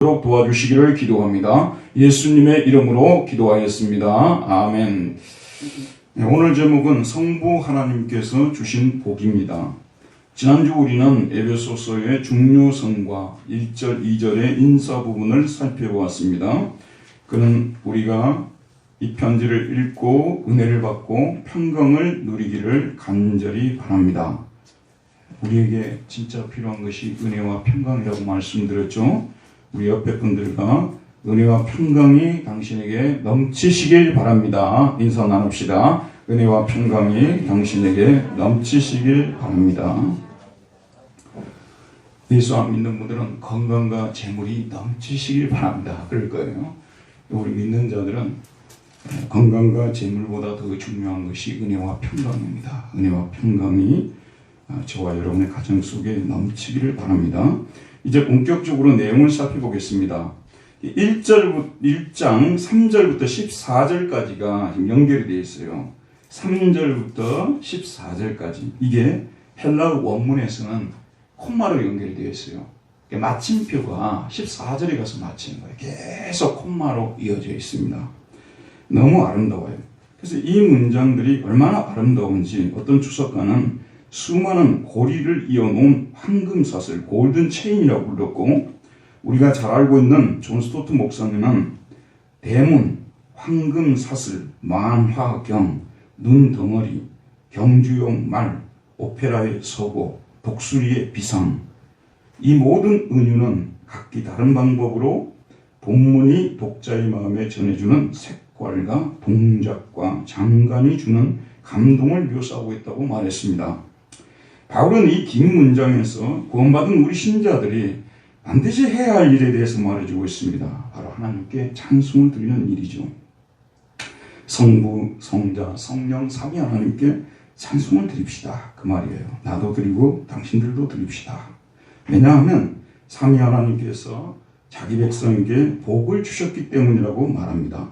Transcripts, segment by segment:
도와주시기를 기도합니다. 예수님의 이름으로 기도하였습니다. 아멘. 오늘 제목은 성부 하나님께서 주신 복입니다. 지난주 우리는 에베소서의 중요성과 1절, 2절의 인사 부분을 살펴보았습니다. 그는 우리가 이 편지를 읽고 은혜를 받고 평강을 누리기를 간절히 바랍니다. 우리에게 진짜 필요한 것이 은혜와 평강이라고 말씀드렸죠. 우리 옆에 분들과 은혜와 평강이 당신에게 넘치시길 바랍니다. 인사 나눕시다. 은혜와 평강이 당신에게 넘치시길 바랍니다. 예수 안 믿는 분들은 건강과 재물이 넘치시길 바랍니다. 그럴 거예요. 우리 믿는 자들은 건강과 재물보다 더 중요한 것이 은혜와 평강입니다. 은혜와 평강이 저와 여러분의 가정 속에 넘치기를 바랍니다. 이제 본격적으로 내용을 살펴보겠습니다. 1장 3절부터 14절까지가 지금 연결이 되어 있어요. 3절부터 14절까지. 이게 헬라어 원문에서는 콤마로 연결이 되어 있어요. 마침표가 14절에 가서 마치는 거예요. 계속 콤마로 이어져 있습니다. 너무 아름다워요. 그래서 이 문장들이 얼마나 아름다운지 어떤 주석가는 수많은 고리를 이어놓은 황금사슬, 골든 체인이라고 불렀고, 우리가 잘 알고 있는 존 스토트 목사님은 대문, 황금사슬, 만화경, 눈덩어리, 경주용 말, 오페라의 서고, 독수리의 비상, 이 모든 은유는 각기 다른 방법으로 본문이 독자의 마음에 전해주는 색깔과 동작과 장관이 주는 감동을 묘사하고 있다고 말했습니다. 바울은 이 긴 문장에서 구원받은 우리 신자들이 반드시 해야 할 일에 대해서 말해주고 있습니다. 바로 하나님께 찬송을 드리는 일이죠. 성부, 성자, 성령, 삼위 하나님께 찬송을 드립시다. 그 말이에요. 나도 드리고 당신들도 드립시다. 왜냐하면 삼위 하나님께서 자기 백성에게 복을 주셨기 때문이라고 말합니다.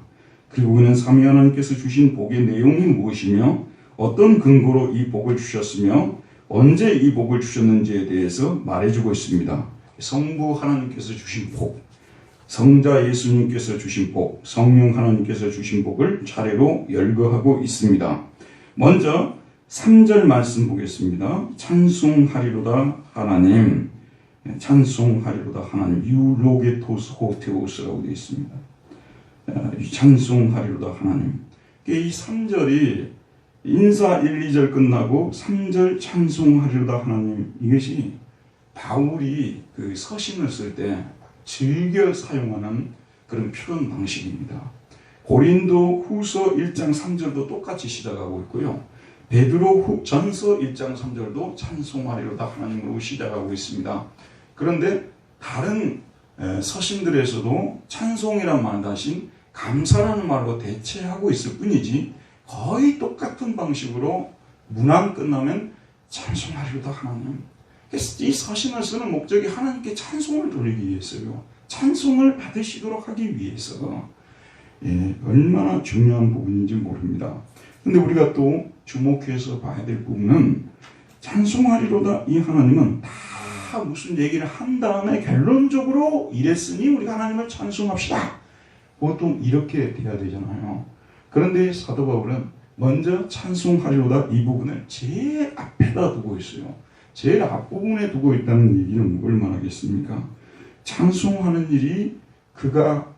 그리고 그는 삼위 하나님께서 주신 복의 내용이 무엇이며 어떤 근거로 이 복을 주셨으며 언제 이 복을 주셨는지에 대해서 말해주고 있습니다. 성부 하나님께서 주신 복, 성자 예수님께서 주신 복, 성령 하나님께서 주신 복을 차례로 열거하고 있습니다. 먼저 3절 말씀 보겠습니다. 찬송하리로다 하나님, 찬송하리로다 하나님, 유로게토스 호테오스라고 되어 있습니다. 찬송하리로다 하나님. 이 3절이 인사 1, 2절 끝나고 3절 찬송하리로다 하나님, 이것이 바울이 그 서신을 쓸 때 즐겨 사용하는 그런 표현 방식입니다. 고린도 후서 1장 3절도 똑같이 시작하고 있고요. 베드로 전서 1장 3절도 찬송하리로다 하나님으로 시작하고 있습니다. 그런데 다른 서신들에서도 찬송이란 말 대신 감사라는 말로 대체하고 있을 뿐이지 거의 똑같은 방식으로 문안 끝나면 찬송하리로다 하나님. 그래서 이 서신을 쓰는 목적이 하나님께 찬송을 돌리기 위해서요. 찬송을 받으시도록 하기 위해서. 얼마나 중요한 부분인지 모릅니다. 근데 우리가 또 주목해서 봐야 될 부분은 찬송하리로다 이 하나님은 다 무슨 얘기를 한 다음에 결론적으로 이랬으니 우리가 하나님을 찬송합시다. 보통 이렇게 돼야 되잖아요. 그런데 사도 바울은 먼저 찬송하리로다 이 부분을 제일 앞에다 두고 있어요. 제일 앞부분에 두고 있다는 얘기는 뭘 말하겠습니까? 찬송하는 일이 그가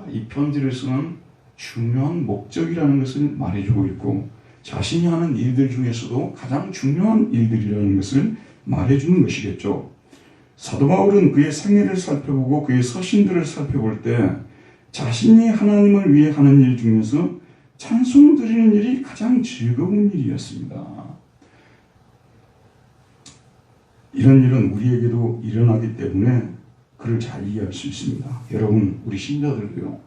이 편지를 쓰는 중요한 목적이라는 것을 말해주고 있고 자신이 하는 일들 중에서도 가장 중요한 일들이라는 것을 말해주는 것이겠죠. 사도 바울은 그의 생애를 살펴보고 그의 서신들을 살펴볼 때 자신이 하나님을 위해 하는 일 중에서 찬송 드리는 일이 가장 즐거운 일이었습니다. 이런 일은 우리에게도 일어나기 때문에 그를 잘 이해할 수 있습니다. 여러분, 우리 신자들도요,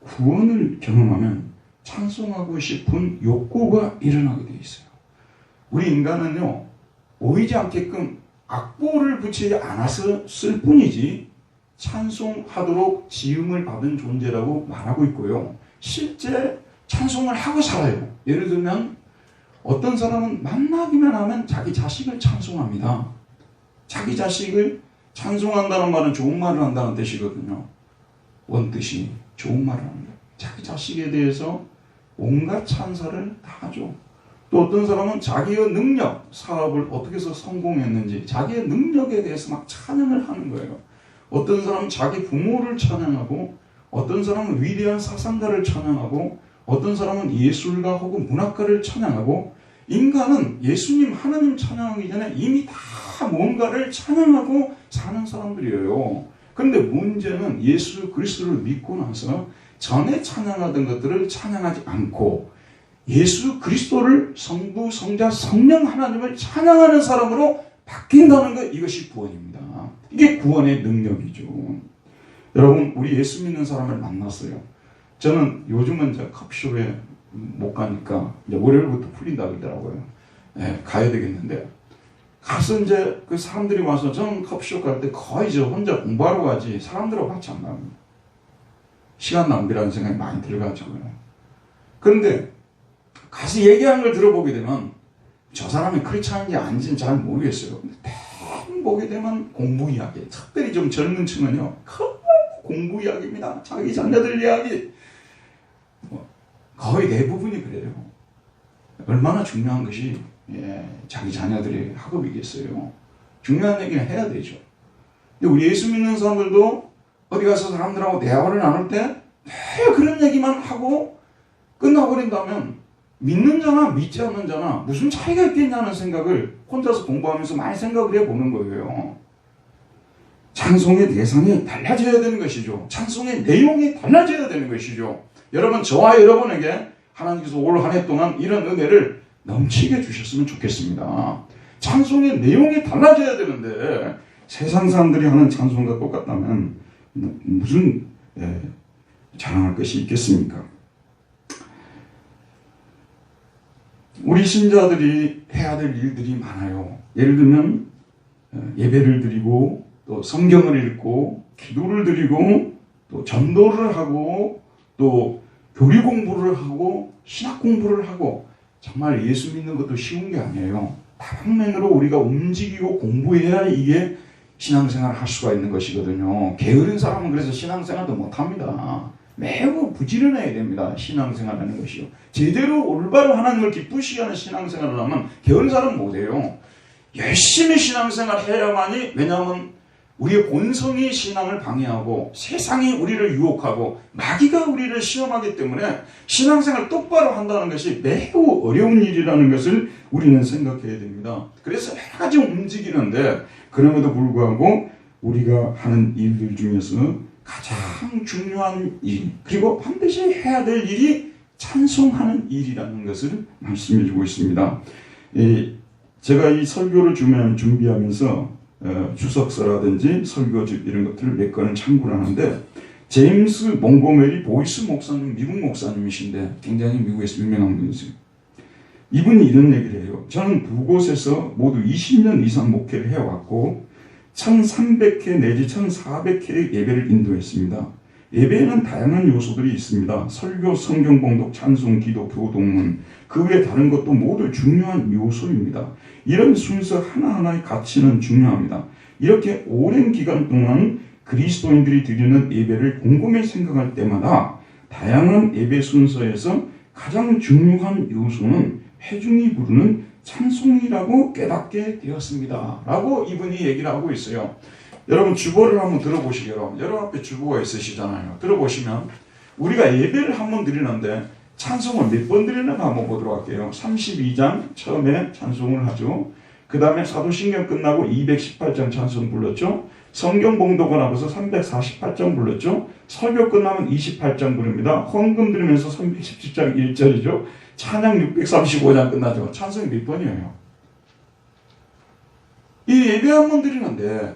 구원을 경험하면 찬송하고 싶은 욕구가 일어나게 되어 있어요. 우리 인간은요, 보이지 않게끔 악보를 붙이지 않아서 쓸 뿐이지 찬송하도록 지음을 받은 존재라고 말하고 있고요. 실제 찬송을 하고 살아요. 예를 들면 어떤 사람은 만나기만 하면 자기 자식을 찬송합니다. 자기 자식을 찬송한다는 말은 좋은 말을 한다는 뜻이거든요. 원뜻이 좋은 말을 하는 거예요. 자기 자식에 대해서 온갖 찬사를 다 하죠. 또 어떤 사람은 자기의 능력, 사업을 어떻게 해서 성공했는지 자기의 능력에 대해서 막 찬양을 하는 거예요. 어떤 사람은 자기 부모를 찬양하고, 어떤 사람은 위대한 사상가를 찬양하고, 어떤 사람은 예술가 혹은 문학가를 찬양하고, 인간은 예수님 하나님 찬양하기 전에 이미 다 뭔가를 찬양하고 사는 사람들이에요. 그런데 문제는 예수 그리스도를 믿고 나서 전에 찬양하던 것들을 찬양하지 않고 예수 그리스도를 성부, 성자, 성령 하나님을 찬양하는 사람으로 바뀐다는 것, 이것이 구원입니다. 이게 구원의 능력이죠. 여러분, 우리 예수 믿는 사람을 만났어요. 저는 요즘은 이제 커피숍에 못 가니까 이제 월요일부터 풀린다 그러더라고요. 네, 가야 되겠는데, 가서 이제 그 사람들이 와서, 저는 커피숍 갈 때 거의 저 혼자 공부하러 가지 사람들하고 같이 안 나갑니다. 시간 낭비라는 생각이 많이 들어가지고요. 그런데 가서 얘기하는 걸 들어보게 되면 저 사람이 크리스찬인지 아닌지는 잘 모르겠어요. 근데 대부분 보게 되면 공부 이야기, 특별히 좀 젊은 층은요, 공부 이야기입니다. 자기 자녀들 이야기. 거의 대부분이 그래요. 얼마나 중요한 것이 자기 자녀들의 학업이겠어요. 중요한 얘기는 해야 되죠. 근데 우리 예수 믿는 사람들도 어디 가서 사람들하고 대화를 나눌 때 그런 얘기만 하고 끝나버린다면 믿는 자나 믿지 않는 자나 무슨 차이가 있겠냐는 생각을 혼자서 공부하면서 많이 생각을 해보는 거예요. 찬송의 대상이 달라져야 되는 것이죠. 찬송의 내용이 달라져야 되는 것이죠. 여러분, 저와 여러분에게 하나님께서 올 한 해 동안 이런 은혜를 넘치게 주셨으면 좋겠습니다. 찬송의 내용이 달라져야 되는데 세상 사람들이 하는 찬송과 똑같다면 무슨 자랑할 것이 있겠습니까? 우리 신자들이 해야 될 일들이 많아요. 예를 들면 예배를 드리고, 또 성경을 읽고, 기도를 드리고, 또 전도를 하고, 또 교리 공부를 하고, 신학 공부를 하고. 정말 예수 믿는 것도 쉬운 게 아니에요. 다방면으로 우리가 움직이고 공부해야 이게 신앙생활을 할 수가 있는 것이거든요. 게으른 사람은 그래서 신앙생활도 못합니다. 매우 부지런해야 됩니다. 신앙생활하는 것이요. 제대로 올바로 하나님을 기쁘시게 하는 신앙생활을 하면 게으른 사람은 못해요. 열심히 신앙생활 해야만이, 왜냐하면 우리의 본성이 신앙을 방해하고 세상이 우리를 유혹하고 마귀가 우리를 시험하기 때문에 신앙생활 똑바로 한다는 것이 매우 어려운 일이라는 것을 우리는 생각해야 됩니다. 그래서 여러 가지 움직이는데, 그럼에도 불구하고 우리가 하는 일들 중에서 가장 중요한 일, 그리고 반드시 해야 될 일이 찬송하는 일이라는 것을 말씀해 주고 있습니다. 제가 이 설교를 준비하면서 주석서라든지 설교집 이런 것들을 몇 권을 참고를 하는데, 제임스 몽고메리 보이스 목사님, 미국 목사님이신데 굉장히 미국에서 유명한 분이세요. 이분이 이런 얘기를 해요. 저는 두 곳에서 모두 20년 이상 목회를 해왔고 1300회 내지 1400회의 예배를 인도했습니다. 예배에는 다양한 요소들이 있습니다. 설교, 성경 봉독, 찬송, 기도, 교동문, 그 외 다른 것도 모두 중요한 요소입니다. 이런 순서 하나하나의 가치는 중요합니다. 이렇게 오랜 기간 동안 그리스도인들이 드리는 예배를 곰곰이 생각할 때마다 다양한 예배 순서에서 가장 중요한 요소는 회중이 부르는 찬송이라고 깨닫게 되었습니다. 라고 이분이 얘기를 하고 있어요. 여러분, 주보를 한번 들어보시게요. 여러분 앞에 주보가 있으시잖아요. 들어보시면 우리가 예배를 한번 드리는데 찬송을 몇 번 드리는가 한번 보도록 할게요. 32장 처음에 찬송을 하죠. 그 다음에 사도신경 끝나고 218장 찬송 불렀죠. 성경 봉독을 하고서 348장 불렀죠. 설교 끝나면 28장 부릅니다. 헌금 드리면서 317장 1절이죠. 찬양 635장 끝나죠. 찬송이 몇 번이에요? 이 예배 한 번 드리는데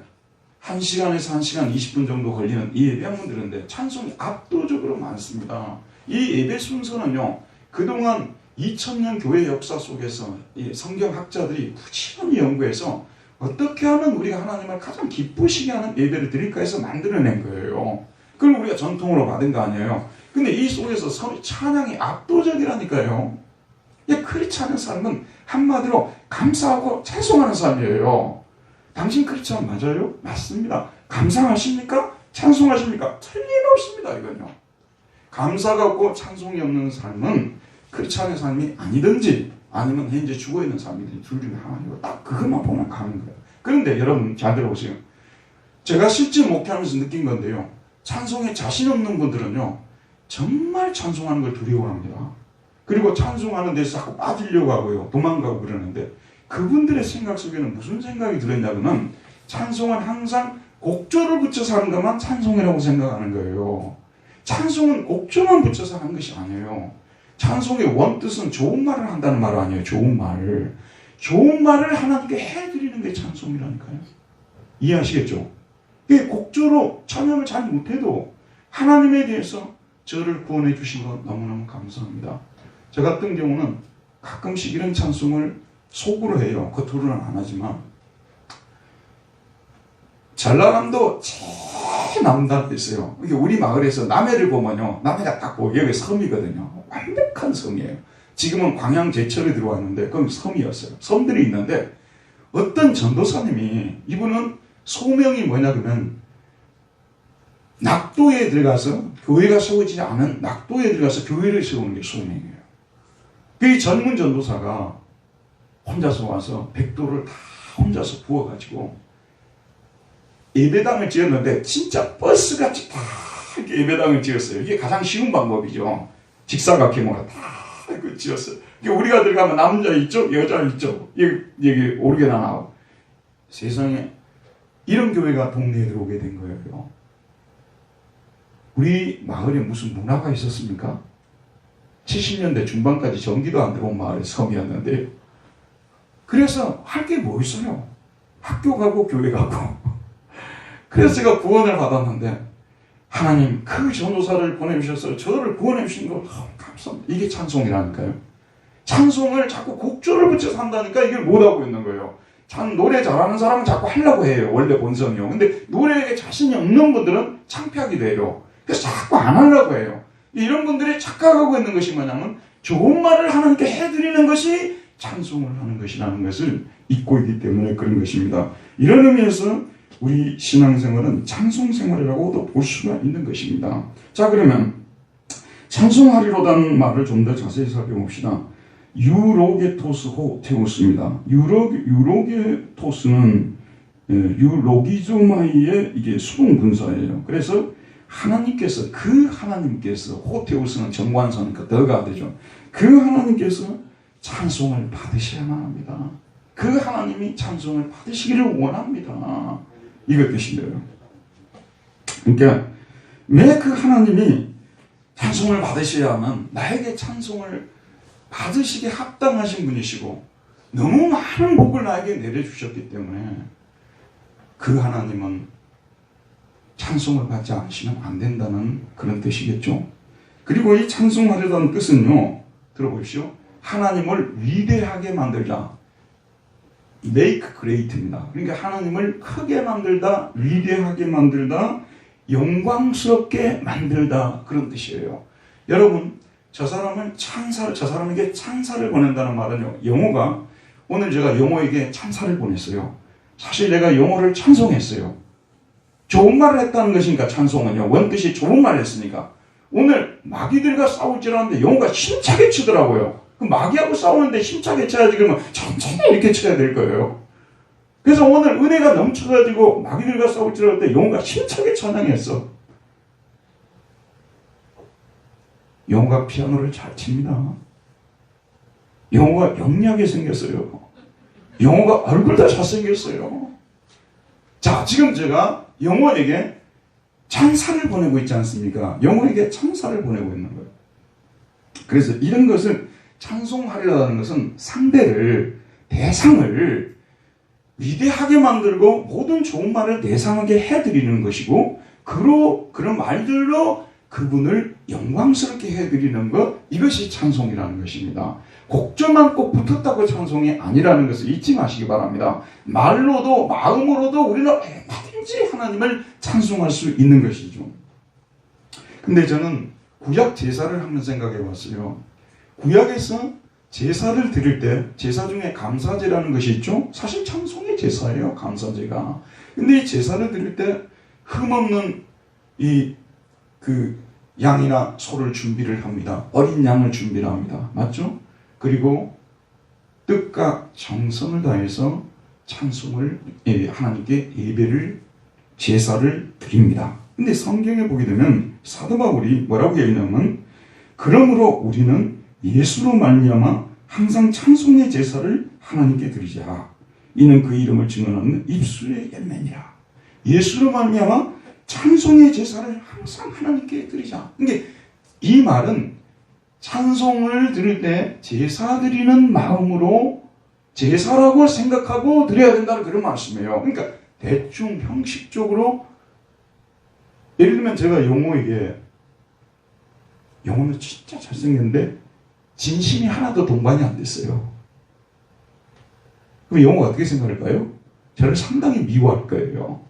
1시간에서 1시간 20분 정도 걸리는 이 예배 한 번 드리는데 찬송이 압도적으로 많습니다. 이 예배 순서는요, 그동안 2000년 교회 역사 속에서 이 성경학자들이 부지런히 연구해서 어떻게 하면 우리가 하나님을 가장 기쁘시게 하는 예배를 드릴까 해서 만들어낸 거예요. 그걸 우리가 전통으로 받은 거 아니에요. 근데 이 속에서 찬양이 압도적이라니까요. 그렇지 않은 사람은 한마디로 감사하고 찬송하는 사람이에요. 당신 크리스찬 맞아요? 맞습니다. 감사하십니까? 찬송하십니까? 틀림없습니다. 이건요. 감사가 없고 찬송이 없는 삶은 크리스찬의 삶이 아니든지 아니면 현재 죽어있는 삶이든지 둘 중에 하나이고 딱 그것만 보면 가는 거예요. 그런데 여러분 잘 들어보세요. 제가 실제 목회하면서 느낀 건데요. 찬송에 자신 없는 분들은요. 정말 찬송하는 걸 두려워합니다. 그리고 찬송하는 데서 자꾸 빠지려고 하고요. 도망가고 그러는데 그분들의 생각 속에는 무슨 생각이 들어있냐면 찬송은 항상 곡조를 붙여서 하는 것만 찬송이라고 생각하는 거예요. 찬송은 곡조만 붙여서 하는 것이 아니에요. 찬송의 원뜻은 좋은 말을 한다는 말 아니에요. 좋은 말을. 좋은 말을 하나님께 해드리는 게 찬송이라니까요. 이해하시겠죠? 이게 곡조로 찬양을 잘 못해도 하나님에 대해서 저를 구원해 주신 것 너무너무 감사합니다. 저 같은 경우는 가끔씩 이런 찬송을 속으로 해요. 겉으로는 안 하지만. 전라남도 제일 남단에 있어요. 이게 우리 마을에서 남해를 보면요. 남해가 딱 보여. 여기 섬이거든요. 완벽한 섬이에요. 지금은 광양 제철에 들어왔는데 그건 섬이었어요. 섬들이 있는데 어떤 전도사님이 이분은 소명이 뭐냐 그러면 낙도에 들어가서 교회가 세워지지 않은 낙도에 들어가서 교회를 세우는 게 소명이에요. 그 젊은 전도사가 혼자서 와서 백도를 다 혼자서 부어가지고 예배당을 지었는데 진짜 버스같이 다 이렇게 예배당을 지었어요. 이게 가장 쉬운 방법이죠. 직사각형으로 다 이렇게 지었어요. 우리가 들어가면 남자 이쪽, 여자 이쪽, 여기 오르게나 나오고. 세상에 이런 교회가 동네에 들어오게 된 거예요. 우리 마을에 무슨 문화가 있었습니까? 70년대 중반까지 전기도 안 들어온 마을의 섬이었는데 그래서 할 게 뭐 있어요? 학교 가고 교회 가고. 그래서 제가 구원을 받았는데 하나님 그 전도사를 보내주셔서 저를 구원해 주신 거 감사합니다. 이게 찬송이라니까요. 찬송을 자꾸 곡조를 붙여서 한다니까 이걸 못하고 있는 거예요. 참 노래 잘하는 사람은 자꾸 하려고 해요. 원래 본성이요. 근데 노래에 자신이 없는 분들은 창피하기도 해요. 그래서 자꾸 안 하려고 해요. 이런 분들이 착각하고 있는 것이 뭐냐면 좋은 말을 하나님께 해드리는 것이 찬송을 하는 것이라는 것을 잊고 있기 때문에 그런 것입니다. 이런 의미에서 우리 신앙생활은 찬송생활이라고도 볼 수가 있는 것입니다. 자, 그러면 찬송하리로다는 말을 좀 더 자세히 살펴봅시다. 유로게토스 호테우스입니다. 유로게토스는 유로기조마이의 이게 수동 분사예요. 그래서 그 하나님께서 호테우스는 정관사니까 더가 되죠. 그 하나님께서 찬송을 받으셔야만 합니다. 그 하나님이 찬송을 받으시기를 원합니다. 이것 뜻이에요. 그러니까 왜 그 하나님이 찬송을 받으셔야 하면 나에게 찬송을 받으시게 합당하신 분이시고 너무 많은 복을 나에게 내려주셨기 때문에 그 하나님은 찬송을 받지 않으시면 안 된다는 그런 뜻이겠죠. 그리고 이 찬송하려다는 뜻은요. 들어보십시오. 하나님을 위대하게 만들다. make great입니다. 그러니까 하나님을 크게 만들다, 위대하게 만들다, 영광스럽게 만들다 그런 뜻이에요. 여러분 저 사람에게 찬사를 보낸다는 말은요. 영호가 오늘 제가 영호에게 찬사를 보냈어요. 사실 내가 영호를 찬송했어요. 좋은 말을 했다는 것이니까 찬송은요. 원뜻이 좋은 말을 했으니까. 오늘 마귀들과 싸울지라는데 영호가 힘차게 치더라고요. 마귀하고 싸우는데 힘차게 쳐야지 그러면 천천히 이렇게 쳐야 될 거예요. 그래서 오늘 은혜가 넘쳐가지고 마귀들과 싸울지라는데 영호가 힘차게 찬양했어. 영호가 피아노를 잘 칩니다. 영호가 영리하게 생겼어요. 영호가 얼굴도 잘생겼어요. 자, 지금 제가 영호에게 찬사를 보내고 있지 않습니까? 영호에게 찬사를 보내고 있는 거예요. 그래서 이런 것을 찬송하려는 것은 대상을 위대하게 만들고 모든 좋은 말을 대상하게 해드리는 것이고 그런 말들로 그분을 영광스럽게 해드리는 것, 이것이 찬송이라는 것입니다. 곡조만 꼭 붙었다고 찬송이 아니라는 것을 잊지 마시기 바랍니다. 말로도 마음으로도 우리는 얼마든지 하나님을 찬송할 수 있는 것이죠. 근데 저는 구약 제사를 한번 생각해 봤어요. 구약에서 제사를 드릴 때 제사 중에 감사제라는 것이 있죠. 사실 찬송의 제사예요, 감사제가. 근데 이 제사를 드릴 때 흠없는 그 양이나 소를 준비를 합니다. 어린 양을 준비를 합니다. 맞죠? 그리고 뜻과 정성을 다해서 찬송을 하나님께 예배를 제사를 드립니다. 근데 성경에 보게 되면 사도 바울이 뭐라고 얘기하냐면 그러므로 우리는 예수로 말미암아 항상 찬송의 제사를 하나님께 드리자. 이는 그 이름을 증언하는 입술의 열매니라. 예수로 말미암아 찬송의 제사를 항상 하나님께 드리자. 그러니까 이 말은 찬송을 드릴 때 제사 드리는 마음으로 제사라고 생각하고 드려야 된다는 그런 말씀이에요. 그러니까 대충 형식적으로 예를 들면 제가 영호에게 영호는 진짜 잘생겼는데 진심이 하나도 동반이 안 됐어요. 그럼 영호가 어떻게 생각할까요? 저를 상당히 미워할 거예요.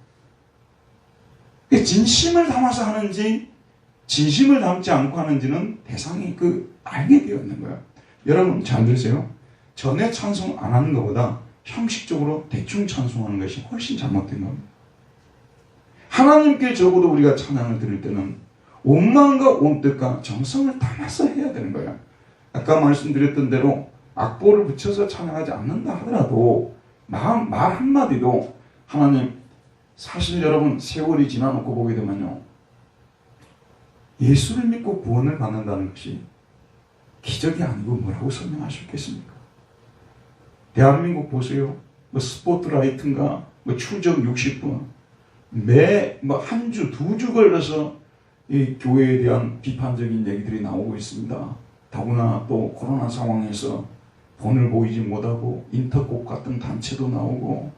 진심을 담아서 하는지 진심을 담지 않고 하는지는 대상이 알게 되어 있는 거예요. 여러분 잘 들으세요. 전에 찬송 안 하는 것보다 형식적으로 대충 찬송하는 것이 훨씬 잘못된 겁니다. 하나님께 적어도 우리가 찬양을 드릴 때는 온 마음과 온 뜻과 정성을 담아서 해야 되는 거예요. 아까 말씀드렸던 대로 악보를 붙여서 찬양하지 않는다 하더라도 말 한마디도 하나님, 사실 여러분 세월이 지나놓고 보게 되면요, 예수를 믿고 구원을 받는다는 것이 기적이 아니고 뭐라고 설명하셨겠습니까? 대한민국 보세요. 스포트라이트인가 추적 60분 한 주, 2주 걸려서 이 교회에 대한 비판적인 얘기들이 나오고 있습니다. 더구나 또 코로나 상황에서 본을 보이지 못하고 인터콕 같은 단체도 나오고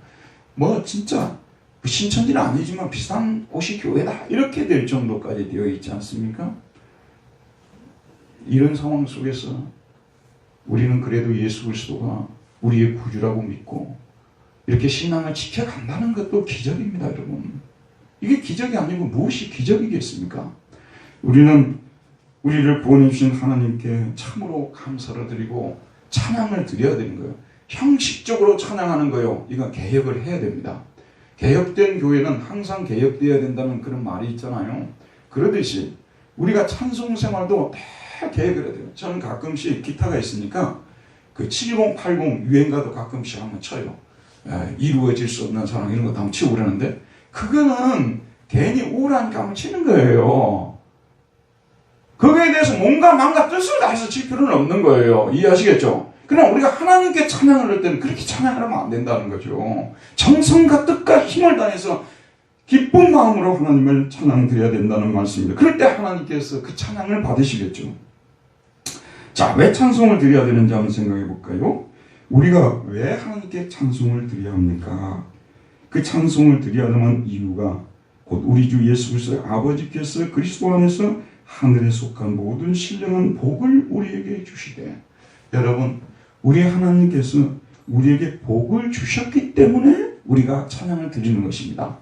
진짜 신천지는 아니지만 비슷한 곳이 교회다 이렇게 될 정도까지 되어 있지 않습니까? 이런 상황 속에서 우리는 그래도 예수 그리스도가 우리의 구주라고 믿고 이렇게 신앙을 지켜간다는 것도 기적입니다, 여러분. 이게 기적이 아니고 무엇이 기적이겠습니까? 우리는 우리를 구원해 주신 하나님께 참으로 감사를 드리고 찬양을 드려야 되는 거예요. 형식적으로 찬양하는 거요, 이건 개혁을 해야 됩니다. 개혁된 교회는 항상 개혁되어야 된다는 그런 말이 있잖아요. 그러듯이 우리가 찬송 생활도 다 개혁을 해야 돼요. 저는 가끔씩 기타가 있으니까 70, 80 유행가도 가끔씩 한번 쳐요. 이루어질 수 없는 사랑 이런 것도 한번 치고 그러는데 그거는 괜히 우울하니까 한번 치는 거예요. 거기에 대해서 뭔가 뜻을 다해서 칠 필요는 없는 거예요. 이해하시겠죠? 그러나 우리가 하나님께 찬양을 할 때는 그렇게 찬양을 하면 안 된다는 거죠. 정성과 뜻과 힘을 다해서 기쁜 마음으로 하나님을 찬양 드려야 된다는 말씀입니다. 그럴 때 하나님께서 그 찬양을 받으시겠죠. 자, 왜 찬송을 드려야 되는지 한번 생각해 볼까요? 우리가 왜 하나님께 찬송을 드려야 합니까? 그 찬송을 드려야 하는 이유가 곧 우리 주 예수 그리스도의 아버지께서 그리스도 안에서 하늘에 속한 모든 신령한 복을 우리에게 주시되, 여러분, 우리 하나님께서 우리에게 복을 주셨기 때문에 우리가 찬양을 드리는 것입니다.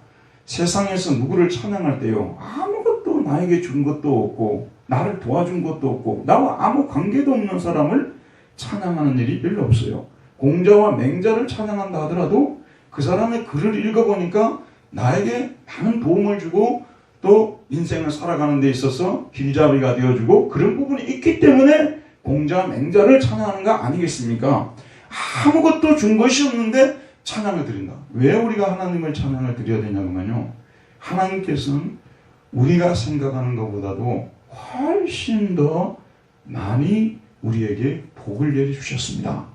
세상에서 누구를 찬양할 때요, 아무것도 나에게 준 것도 없고 나를 도와준 것도 없고 나와 아무 관계도 없는 사람을 찬양하는 일이 별로 없어요. 공자와 맹자를 찬양한다 하더라도 그 사람의 글을 읽어보니까 나에게 많은 도움을 주고 또 인생을 살아가는 데 있어서 길잡이가 되어주고 그런 부분이 있기 때문에 공자, 맹자를 찬양하는 거 아니겠습니까? 아무것도 준 것이 없는데 찬양을 드린다. 왜 우리가 하나님을 찬양을 드려야 되냐면요, 하나님께서는 우리가 생각하는 것보다도 훨씬 더 많이 우리에게 복을 내려주셨습니다.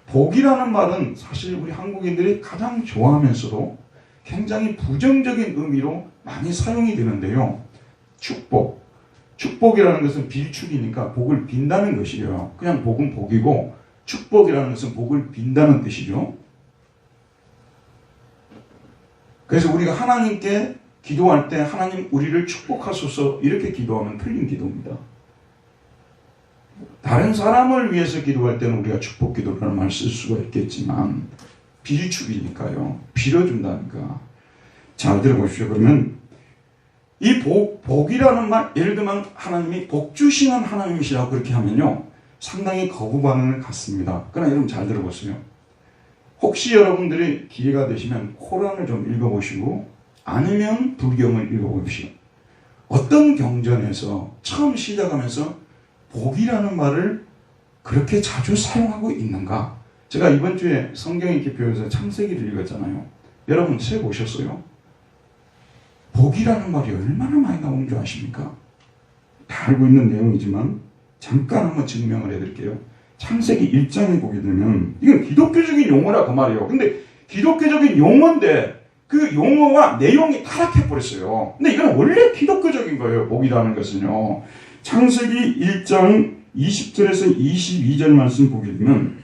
복이라는 말은 사실 우리 한국인들이 가장 좋아하면서도 굉장히 부정적인 의미로 많이 사용이 되는데요. 축복. 축복이라는 것은 빌축이니까 복을 빈다는 것이에요. 그냥 복은 복이고 축복이라는 것은 복을 빈다는 뜻이죠. 그래서 우리가 하나님께 기도할 때 하나님 우리를 축복하소서 이렇게 기도하면 틀린 기도입니다. 다른 사람을 위해서 기도할 때는 우리가 축복 기도라는 말을 쓸 수가 있겠지만 빌축이니까요. 빌어준다니까. 잘 들어보십시오. 그러면 이 복이라는 말, 예를 들면 하나님이 복 주시는 하나님이시라고 그렇게 하면요, 상당히 거부 반응을 갖습니다. 그러나 여러분 잘 들어보세요. 혹시 여러분들이 기회가 되시면 코란을 좀 읽어보시고 아니면 불경을 읽어보십시오. 어떤 경전에서 처음 시작하면서 복이라는 말을 그렇게 자주 사용하고 있는가? 제가 이번 주에 성경 읽기표에서 창세기를 읽었잖아요. 여러분 세 보셨어요? 복이라는 말이 얼마나 많이 나오는 줄 아십니까? 다 알고 있는 내용이지만 잠깐 한번 증명을 해드릴게요. 창세기 1장에 보게 되면 이건 기독교적인 용어라 그 말이에요. 근데 기독교적인 용어인데 그 용어와 내용이 타락해버렸어요. 근데 이건 원래 기독교적인 거예요. 복이라는 것은요. 창세기 1장 20절에서 22절 말씀 보게 되면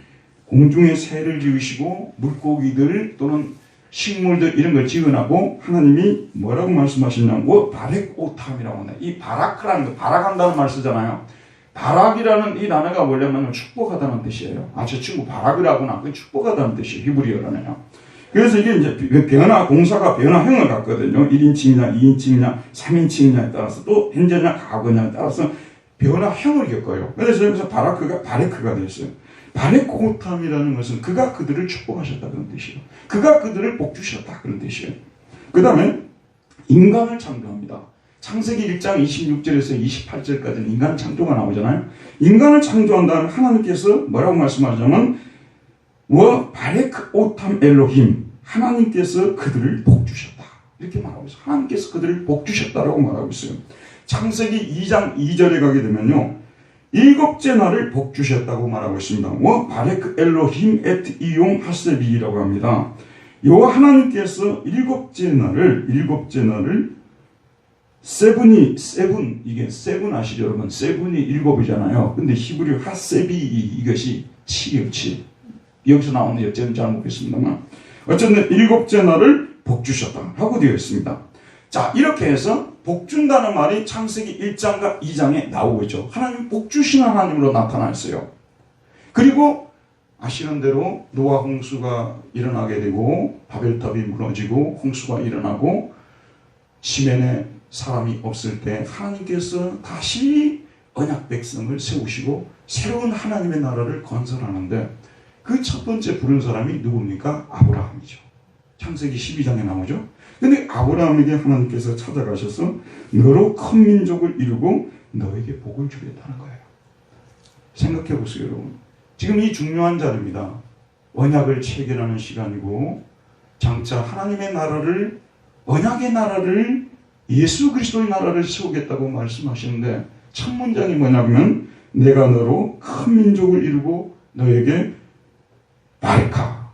공중에 새를 지으시고 물고기들 또는 식물들 이런 걸 지어나고 하나님이 뭐라고 말씀하시냐고 바렉오탐이라고 하네. 이 바라크라는 거, 바락한다는 말 쓰잖아요. 바락이라는 이 단어가 원래는 축복하다는 뜻이에요. 아, 저 친구 바락이라구나. 그 축복하다는 뜻이에요. 히브리어라는요. 그래서 이게 이제 변화, 공사가 변화형을 갖거든요. 1인칭이냐, 2인칭이냐, 3인칭이냐에 따라서 또 현재냐, 과거냐에 따라서 변화형을 겪어요. 그래서 여기서 바레크가 됐어요. 바레코탐이라는 것은 그가 그들을 축복하셨다 그런 뜻이에요. 그가 그들을 복주셨다 그런 뜻이에요. 그 다음에 인간을 창조합니다. 창세기 1장 26절에서 28절까지는 인간 창조가 나오잖아요. 인간을 창조한 다음에 하나님께서 뭐라고 말씀하자면 워 바레크 오탐 엘로힘 하나님께서 그들을 복주셨다 이렇게 말하고 있어요. 하나님께서 그들을 복주셨다라고 말하고 있어요. 창세기 2장 2절에 가게 되면요. 일곱째 날을 복주셨다고 말하고 있습니다. 워 바레크 엘로힘 에트 이용 하세비라고 합니다. 여호와 하나님께서 일곱째 날을 세븐 이게 세븐 아시죠 여러분? 세븐이 일곱이잖아요. 근데 히브리 하세비 이것이 7이에요. 7. 여기서 나오는 여자는 잘 모르겠습니다만 어쨌든 일곱째 날을 복주셨다 하고 되어 있습니다. 자, 이렇게 해서 복준다는 말이 창세기 1장과 2장에 나오고 있죠. 하나님 복주시는 하나님으로 나타났어요. 그리고 아시는 대로 노아 홍수가 일어나게 되고 바벨탑이 무너지고 홍수가 일어나고 시멘에 사람이 없을 때 하나님께서 다시 언약 백성을 세우시고 새로운 하나님의 나라를 건설하는데 그 첫 번째 부른 사람이 누굽니까? 아브라함이죠. 창세기 12장에 나오죠. 근데 아브라함에게 하나님께서 찾아가셔서 너로 큰 민족을 이루고 너에게 복을 주겠다는 거예요. 생각해 보세요, 여러분. 지금 이 중요한 자리입니다. 언약을 체결하는 시간이고 장차 하나님의 나라를 언약의 나라를 예수 그리스도의 나라를 세우겠다고 말씀하시는데 첫 문장이 뭐냐면 내가 너로 큰 민족을 이루고 너에게 바레카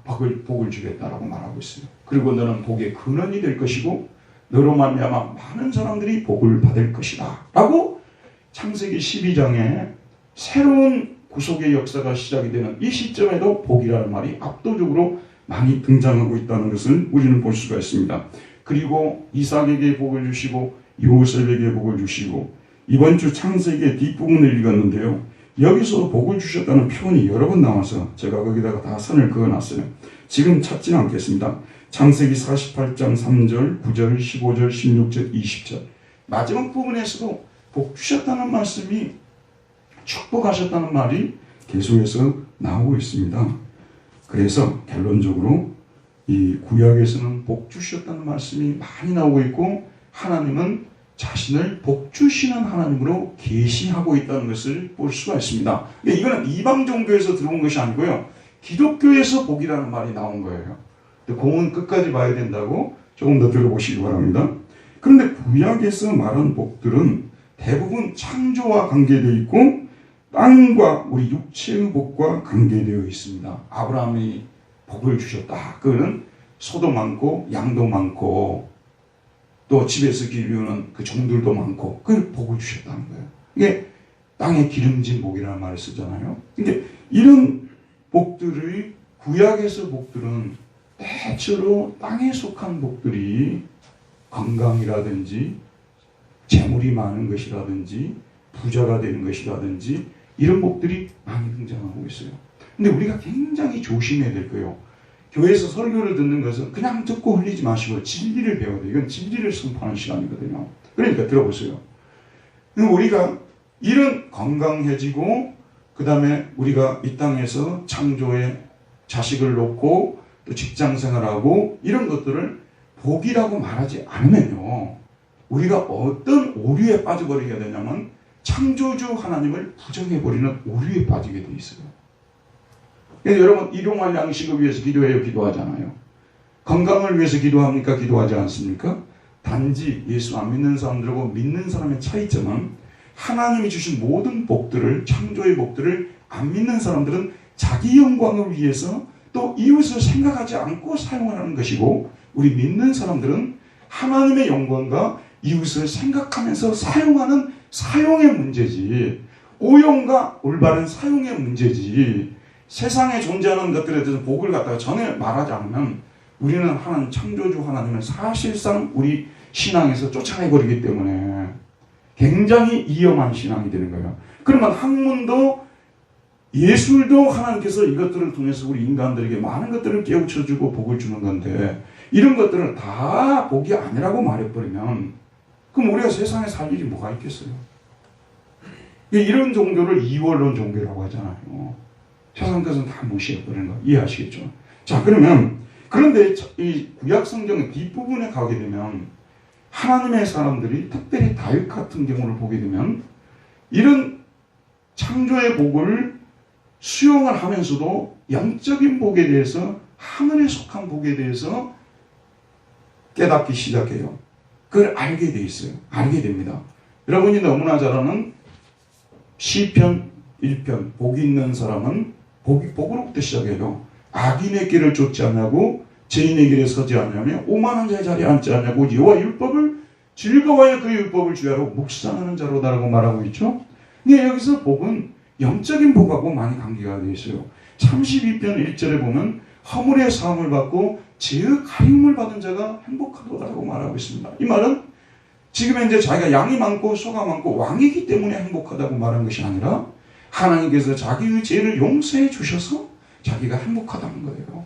복을 주겠다라고 말하고 있어요. 그리고 너는 복의 근원이 될 것이고 너로 말미암아 많은 사람들이 복을 받을 것이다 라고 창세기 12장에 새로운 구속의 역사가 시작이 되는 이 시점에도 복이라는 말이 압도적으로 많이 등장하고 있다는 것을 우리는 볼 수가 있습니다. 그리고 이삭에게 복을 주시고 요셉에게 복을 주시고 이번 주 창세기의 뒷부분을 읽었는데요. 여기서 복을 주셨다는 표현이 여러 번 나와서 제가 거기다가 다 선을 그어놨어요. 지금 찾지는 않겠습니다. 창세기 48장 3절, 9절, 15절, 16절, 20절 마지막 부분에서도 복 주셨다는 말씀이 축복하셨다는 말이 계속해서 나오고 있습니다. 그래서 결론적으로 이 구약에서는 복 주셨다는 말씀이 많이 나오고 있고 하나님은 자신을 복 주시는 하나님으로 계시하고 있다는 것을 볼 수가 있습니다. 이거는 이방 종교에서 들어온 것이 아니고요. 기독교에서 복이라는 말이 나온 거예요. 공은 끝까지 봐야 된다고 조금 더 들어보시기 바랍니다. 그런데 구약에서 말한 복들은 대부분 창조와 관계되어 있고 땅과 우리 육체의 복과 관계되어 있습니다. 아브라함이 복을 주셨다. 그거는 소도 많고 양도 많고 또 집에서 기르는 그 종들도 많고 그걸 복을 주셨다는 거예요. 이게 땅에 기름진 복이라는 말을 쓰잖아요. 근데 이런 복들의 구약에서 복들은 대체로 땅에 속한 복들이 건강이라든지 재물이 많은 것이라든지 부자가 되는 것이라든지 이런 복들이 많이 등장하고 있어요. 근데 우리가 굉장히 조심해야 될 거예요. 교회에서 설교를 듣는 것은 그냥 듣고 흘리지 마시고 진리를 배워야 돼요. 이건 진리를 선포하는 시간이거든요. 그러니까 들어보세요. 우리가 이런 건강해지고 그 그 다음에 우리가 이 땅에서 창조에 자식을 놓고 또 직장 생활하고 이런 것들을 복이라고 말하지 않으면요, 우리가 어떤 오류에 빠져버리게 되냐면 창조주 하나님을 부정해버리는 오류에 빠지게 돼 있어요. 그래서 여러분, 일용할 양식을 위해서 기도해요, 기도하잖아요. 건강을 위해서 기도합니까, 기도하지 않습니까? 단지 예수 안 믿는 사람들하고 믿는 사람의 차이점은 하나님이 주신 모든 복들을, 창조의 복들을 안 믿는 사람들은 자기 영광을 위해서 또 이웃을 생각하지 않고 사용하는 것이고, 우리 믿는 사람들은 하나님의 영광과 이웃을 생각하면서 사용하는 사용의 문제지, 오용과 올바른 사용의 문제지, 세상에 존재하는 것들에 대해서 복을 갖다가 전혀 말하지 않으면 우리는 하나님, 창조주 하나님을 사실상 우리 신앙에서 쫓아내버리기 때문에 굉장히 위험한 신앙이 되는 거예요. 그러면 학문도 예술도 하나님께서 이것들을 통해서 우리 인간들에게 많은 것들을 깨우쳐주고 복을 주는 건데, 이런 것들을 다 복이 아니라고 말해버리면 그럼 우리가 세상에 살 일이 뭐가 있겠어요? 이런 종교를 이원론 종교라고 하잖아요. 세상 것은 다 무시해버리는 거 이해하시겠죠? 자, 그런데 이 구약 성경의 뒷부분에 가게 되면 하나님의 사람들이, 특별히 다윗 같은 경우를 보게 되면 이런 창조의 복을 수용을 하면서도 영적인 복에 대해서, 하늘에 속한 복에 대해서 깨닫기 시작해요. 그걸 알게 돼 있어요. 알게 됩니다. 여러분이 너무나 잘 아는 시편 1편, 복이 있는 사람은 복으로부터 시작해요. 악인의 길을 쫓지 않냐고, 죄인의 길에 서지 않냐며, 오만한 자의 자리에 앉지 않냐고, 여호와 율법을 즐거워하여 그 율법을 주야로 묵상하는 자로다라고 말하고 있죠. 근데 여기서 복은 영적인 복하고 많이 관계가 되어 있어요. 32편 1절에 보면 허물의 사함을 받고 죄의 가림을 받은 자가 행복하도다라고 말하고 있습니다. 이 말은 지금 현재 자기가 양이 많고 소가 많고 왕이기 때문에 행복하다고 말한 것이 아니라 하나님께서 자기의 죄를 용서해 주셔서 자기가 행복하다는 거예요.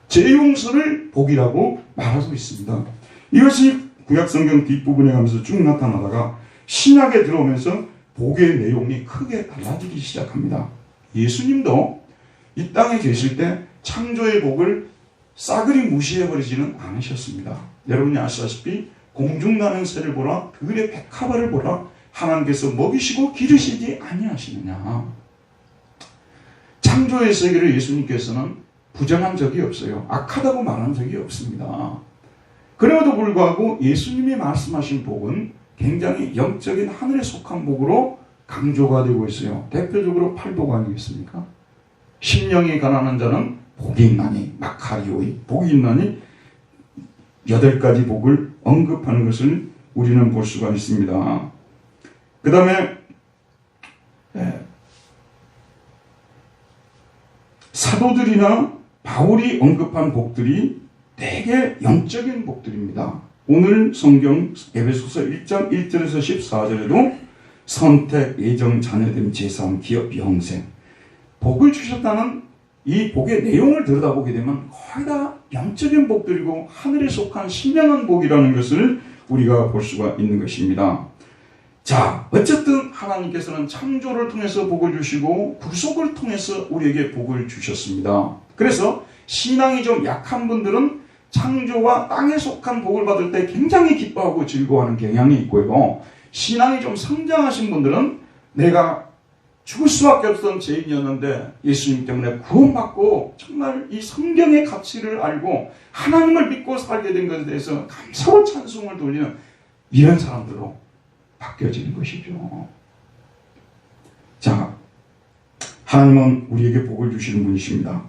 죄 용서를 복이라고 말하고 있습니다. 이것이 구약성경 뒷부분에 가면서 쭉 나타나다가 신약에 들어오면서 복의 내용이 크게 달라지기 시작합니다. 예수님도 이 땅에 계실 때 창조의 복을 싸그리 무시해버리지는 않으셨습니다. 여러분이 아시다시피 공중나는 새를 보라, 들의 백합화를 보라, 하나님께서 먹이시고 기르시지 아니하시느냐. 창조의 세계를 예수님께서는 부정한 적이 없어요. 악하다고 말한 적이 없습니다. 그럼에도 불구하고 예수님이 말씀하신 복은 굉장히 영적인 하늘에 속한 복으로 강조가 되고 있어요. 대표적으로 팔복 아니겠습니까? 심령이 가난한 자는 복이 있나니, 마카리오의 복이 있나니 8가지 복을 언급하는 것을 우리는 볼 수가 있습니다. 그 다음에 사도들이나 바울이 언급한 복들이 되게 영적인 복들입니다. 오늘 성경 에베소서 1장 1절에서 14절에도 선택, 예정, 자녀됨, 제사함, 기업, 영생, 복을 주셨다는 이 복의 내용을 들여다보게 되면 거의 다 영적인 복들이고 하늘에 속한 신령한 복이라는 것을 우리가 볼 수가 있는 것입니다. 자, 어쨌든 하나님께서는 창조를 통해서 복을 주시고 구속을 통해서 우리에게 복을 주셨습니다. 그래서 신앙이 좀 약한 분들은 창조와 땅에 속한 복을 받을 때 굉장히 기뻐하고 즐거워하는 경향이 있고요. 신앙이 좀 성장하신 분들은 내가 죽을 수밖에 없던 죄인이었는데 예수님 때문에 구원받고 정말 이 성경의 가치를 알고 하나님을 믿고 살게 된 것에 대해서 감사와 찬송을 돌리는 이런 사람들로 바뀌어지는 것이죠. 자, 하나님은 우리에게 복을 주시는 분이십니다.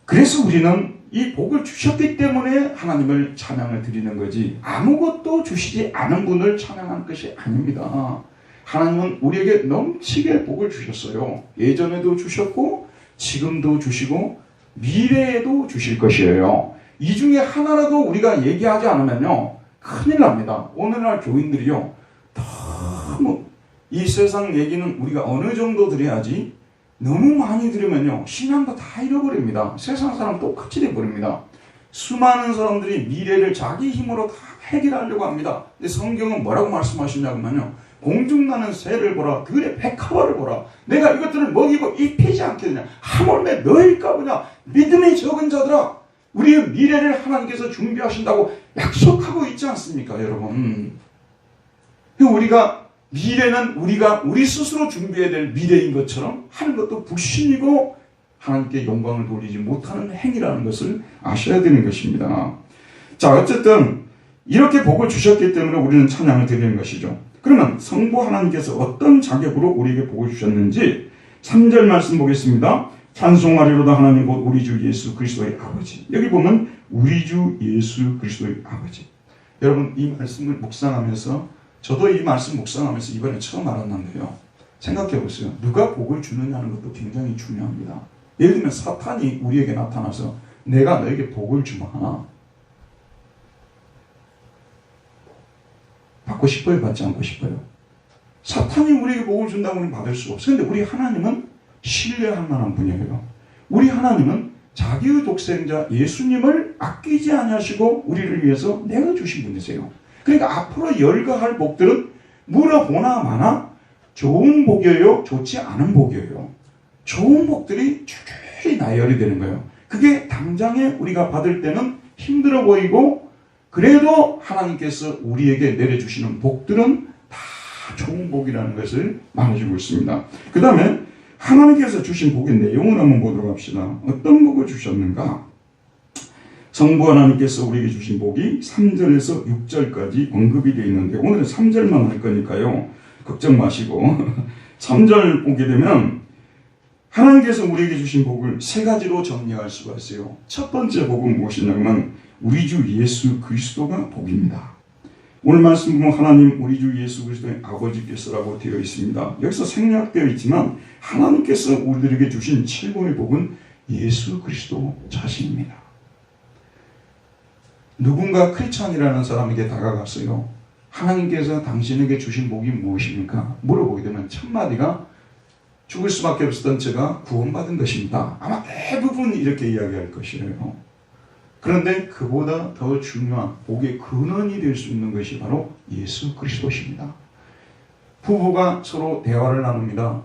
그래서 우리는 이 복을 주셨기 때문에 하나님을 찬양을 드리는 거지 아무것도 주시지 않은 분을 찬양하는 것이 아닙니다. 하나님은 우리에게 넘치게 복을 주셨어요. 예전에도 주셨고 지금도 주시고 미래에도 주실 것이에요. 이 중에 하나라도 우리가 얘기하지 않으면요 큰일 납니다. 오늘날 교인들이요 너무 이 세상 얘기는 우리가 어느 정도 드려야지 너무 많이 들으면요 신앙도 다 잃어버립니다. 세상 사람 똑같이 돼버립니다. 수많은 사람들이 미래를 자기 힘으로 다 해결하려고 합니다. 근데 성경은 뭐라고 말씀하시냐면요 공중나는 새를 보라. 들의 백합화를 보라. 내가 이것들을 먹이고 입히지 않겠느냐. 하물며 너희일까 보냐. 믿음이 적은 자들아, 우리의 미래를 하나님께서 준비하신다고 약속하고 있지 않습니까, 여러분? 우리가 미래는 우리 스스로 준비해야 될 미래인 것처럼 하는 것도 불신이고 하나님께 영광을 돌리지 못하는 행위라는 것을 아셔야 되는 것입니다. 자, 어쨌든 이렇게 복을 주셨기 때문에 우리는 찬양을 드리는 것이죠. 그러면 성부 하나님께서 어떤 자격으로 우리에게 복을 주셨는지 3절 말씀 보겠습니다. 찬송하리로다 하나님 곧 우리 주 예수 그리스도의 아버지. 여기 보면 우리 주 예수 그리스도의 아버지. 여러분, 이 말씀을 묵상하면서, 저도 이 말씀 묵상하면서 이번에 처음 알았는데요. 생각해 보세요. 누가 복을 주느냐는 것도 굉장히 중요합니다. 예를 들면 사탄이 우리에게 나타나서 내가 너에게 복을 주마. 받고 싶어요? 받지 않고 싶어요? 사탄이 우리에게 복을 준다고 우리는 받을 수가 없어요. 그런데 우리 하나님은 신뢰할 만한 분이에요. 우리 하나님은 자기의 독생자 예수님을 아끼지 아니하시고 우리를 위해서 내어주신 분이세요. 그러니까 앞으로 열거할 복들은 물어보나 마나 좋은 복이에요? 좋지 않은 복이에요? 좋은 복들이 줄줄이 나열이 되는 거예요. 그게 당장에 우리가 받을 때는 힘들어 보이고, 그래도 하나님께서 우리에게 내려주시는 복들은 다 좋은 복이라는 것을 말해주고 있습니다. 그 다음에 하나님께서 주신 복의 내용을 한번 보도록 합시다. 어떤 복을 주셨는가? 성부 하나님께서 우리에게 주신 복이 3절에서 6절까지 언급이 되어 있는데, 오늘은 3절만 할 거니까요, 걱정 마시고 3절 보게 되면 하나님께서 우리에게 주신 복을 세 가지로 정리할 수가 있어요. 첫 번째 복은 무엇이냐면 우리 주 예수 그리스도가 복입니다. 오늘 말씀 보면 하나님 우리 주 예수 그리스도의 아버지께서라고 되어 있습니다. 여기서 생략되어 있지만 하나님께서 우리들에게 주신 최고의 복은 예수 그리스도 자신입니다. 누군가 크리스찬이라는 사람에게 다가갔어요. 하나님께서 당신에게 주신 복이 무엇입니까? 물어보게 되면 첫 마디가 죽을 수밖에 없었던 제가 구원받은 것입니다. 아마 대부분 이렇게 이야기할 것이에요. 그런데 그보다 더 중요한 복의 근원이 될 수 있는 것이 바로 예수 그리스도십니다. 부부가 서로 대화를 나눕니다.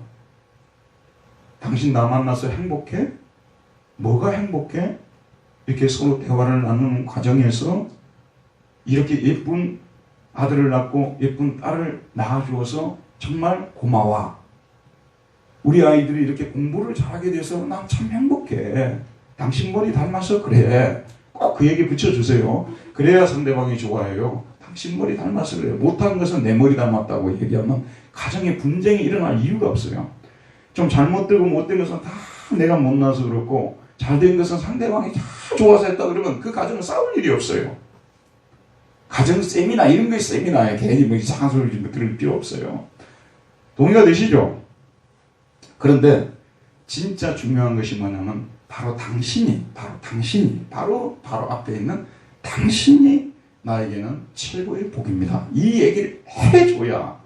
당신 나 만나서 행복해? 뭐가 행복해? 이렇게 서로 대화를 나누는 과정에서 이렇게 예쁜 아들을 낳고 예쁜 딸을 낳아주어서 정말 고마워. 우리 아이들이 이렇게 공부를 잘하게 돼서 난 참 행복해. 당신 머리 닮아서 그래. 꼭 그 얘기 붙여주세요. 그래야 상대방이 좋아해요. 당신 머리 닮아서 그래. 못한 것은 내 머리 닮았다고 얘기하면 가정에 분쟁이 일어날 이유가 없어요. 좀 잘못되고 못된 것은 다 내가 못나서 그렇고 잘된 것은 상대방이 다 좋아서 했다 그러면 그 가정은 싸울 일이 없어요. 가정 세미나 이런 거에 세미나에 괜히 뭐 이상한 소리 들을 필요 없어요. 동의가 되시죠? 그런데 진짜 중요한 것이 뭐냐면 바로 당신이 바로 앞에 있는 당신이 나에게는 최고의 복입니다. 이 얘기를 해줘야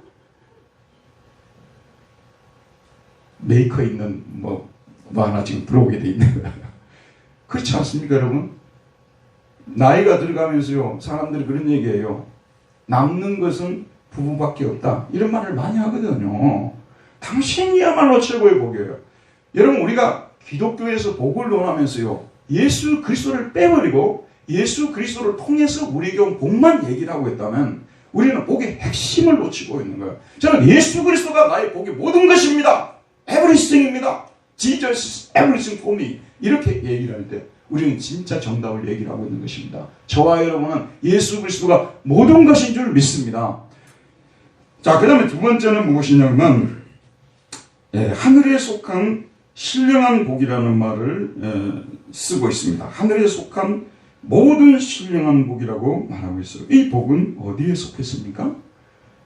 메이커 있는 뭐 하나 지금 들어오게 돼 있는 거예요. 그렇지 않습니까, 여러분? 나이가 들어가면서요, 사람들이 그런 얘기해요. 남는 것은 부부밖에 없다. 이런 말을 많이 하거든요. 당신이야말로 최고의 복이에요. 여러분, 우리가 기독교에서 복을 논하면서요, 예수 그리스도를 빼버리고 예수 그리스도를 통해서 우리에게 온 복만 얘기를 하고 있다면 우리는 복의 핵심을 놓치고 있는 거예요. 저는 예수 그리스도가 나의 복의 모든 것입니다. everything입니다. Jesus, everything for me. 이렇게 얘기를 할 때 우리는 진짜 정답을 얘기를 하고 있는 것입니다. 저와 여러분은 예수 그리스도가 모든 것인 줄 믿습니다. 자, 그 다음에 두 번째는 무엇이냐면 하늘에 속한 신령한 복이라는 말을 쓰고 있습니다. 하늘에 속한 모든 신령한 복이라고 말하고 있어요. 이 복은 어디에 속했습니까?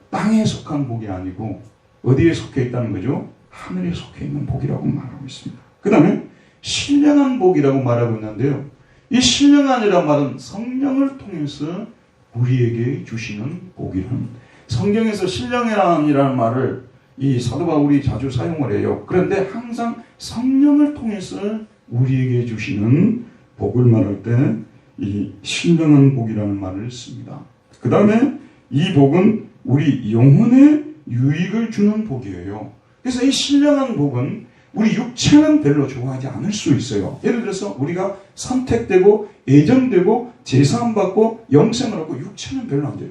땅에 속한 복이 아니고 어디에 속해 있다는 거죠? 하늘에 속해 있는 복이라고 말하고 있습니다. 그 다음에 신령한 복이라고 말하고 있는데요. 이 신령한이라는 말은 성령을 통해서 우리에게 주시는 복이라는, 성경에서 신령이라는 말을 이 사도 바울이 자주 사용을 해요. 그런데 항상 성령을 통해서 우리에게 주시는 복을 말할 때 이 신령한 복이라는 말을 씁니다. 그 다음에 이 복은 우리 영혼의 유익을 주는 복이에요. 그래서 이 신령한 복은 우리 육체는 별로 좋아하지 않을 수 있어요. 예를 들어서 우리가 선택되고 예정되고 제사함받고 영생을 얻고 육체는 별로 안 돼요.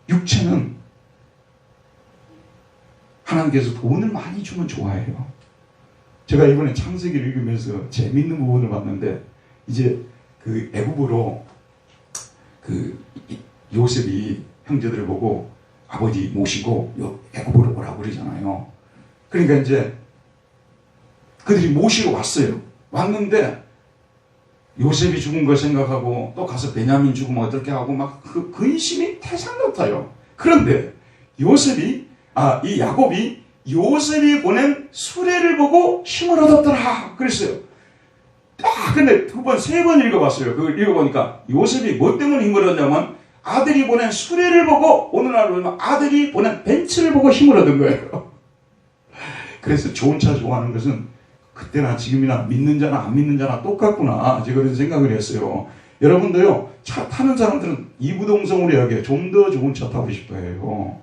육체는 하나님께서 돈을 많이 주면 좋아해요. 제가 이번에 창세기를 읽으면서 재밌는 부분을 봤는데, 이제 그 애굽으로 그 요셉이 형제들을 보고 아버지 모시고 애굽으로 오라고 그러잖아요. 그러니까 이제 그들이 모시고 왔어요. 왔는데 요셉이 죽은 걸 생각하고 또 가서 베냐민 죽으면 어떨게 하고 막 그 근심이 태산 같아요. 그런데 이 야곱이 요셉이 보낸 수레를 보고 힘을 얻었더라 그랬어요. 근데 두 번, 세 번 읽어봤어요. 그걸 읽어보니까 요셉이 뭐 때문에 힘을 얻냐면 아들이 보낸 수레를 보고, 오늘날로 보면 아들이 보낸 벤츠를 보고 힘을 얻은 거예요. 그래서 좋은 차 좋아하는 것은 그때나 지금이나 믿는 자나 안 믿는 자나 똑같구나, 제가 그런 생각을 했어요. 여러분도요, 차 타는 사람들은 이구동성으로 이야기해요. 좀 더 좋은 차 타고 싶어 해요.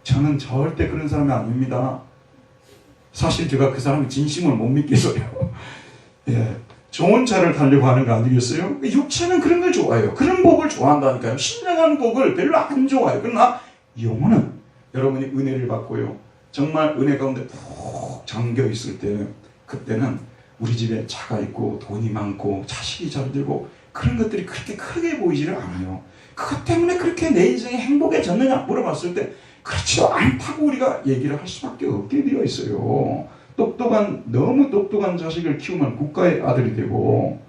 저는 절대 그런 사람이 아닙니다. 사실 제가 그 사람의 진심을 못 믿겠어요. 예, 좋은 차를 타려고 하는 거 아니겠어요? 육체는 그런 걸 좋아해요. 그런 복을 좋아한다니까요. 신령한 복을 별로 안 좋아해요. 그러나 영혼은, 여러분이 은혜를 받고요, 정말 은혜 가운데 푹 잠겨 있을 때, 그때는 우리 집에 차가 있고 돈이 많고 자식이 잘 되고 그런 것들이 그렇게 크게 보이지를 않아요. 그것 때문에 그렇게 내 인생이 행복해졌느냐 물어봤을 때 그렇지도 않다고 우리가 얘기를 할 수밖에 없게 되어 있어요. 너무 똑똑한 자식을 키우면 국가의 아들이 되고,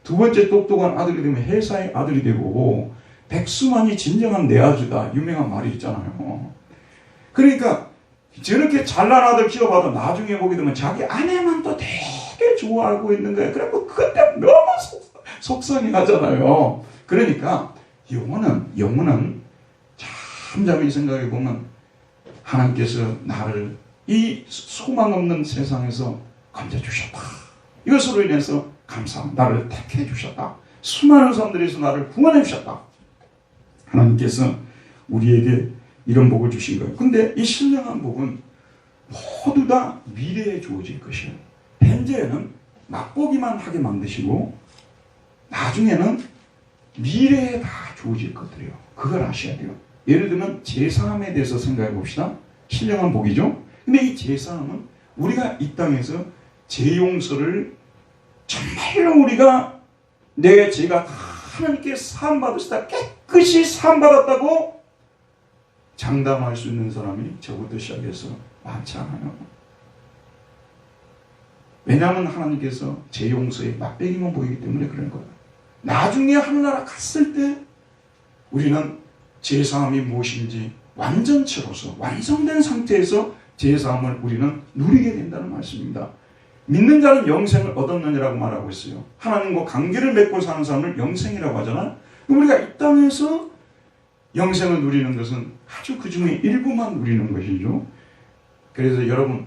두 번째 똑똑한 아들이 되면 회사의 아들이 되고, 백수만이 진정한 내 아주다, 유명한 말이 있잖아요. 그러니까 저렇게 잘난 아들 키워봐도 나중에 보게 되면 자기 아내만 또 되게 좋아하고 있는 거예요. 그래갖고 그것 때문에 너무 속상해 하잖아요. 그러니까 영혼은 참잠이 생각해 보면, 하나님께서 나를 이 소망 없는 세상에서 건져주셨다, 이것으로 인해서 감사합니다. 나를 택해 주셨다. 수많은 사람들에서 나를 구원해 주셨다. 하나님께서 우리에게 이런 복을 주신 거예요. 근데 이 신령한 복은 모두 다 미래에 주어질 것이에요. 현재에는 맛보기만 하게 만드시고 나중에는 미래에 다 주어질 것들이에요. 그걸 아셔야 돼요. 예를 들면 제사함에 대해서 생각해 봅시다. 신령한 복이죠. 근데 이 제사함은 우리가 이 땅에서 죄 용서를 정말로 우리가 내 죄가 다 하나님께 사함받으시다, 깨끗이 사함받았다고 장담할 수 있는 사람이 저부터 시작해서 많지 않아요. 왜냐하면 하나님께서 죄 용서의 맛배기만 보이기 때문에 그런 거예요. 나중에 하늘나라 갔을 때 우리는 제사함이 무엇인지 완전체로서, 완성된 상태에서 제사함을 우리는 누리게 된다는 말씀입니다. 믿는 자는 영생을 얻었느니라고 말하고 있어요. 하나님과 관계를 맺고 사는 사람을 영생이라고 하잖아요. 우리가 이 땅에서 영생을 누리는 것은 아주 그 중에 일부만 누리는 것이죠. 그래서 여러분,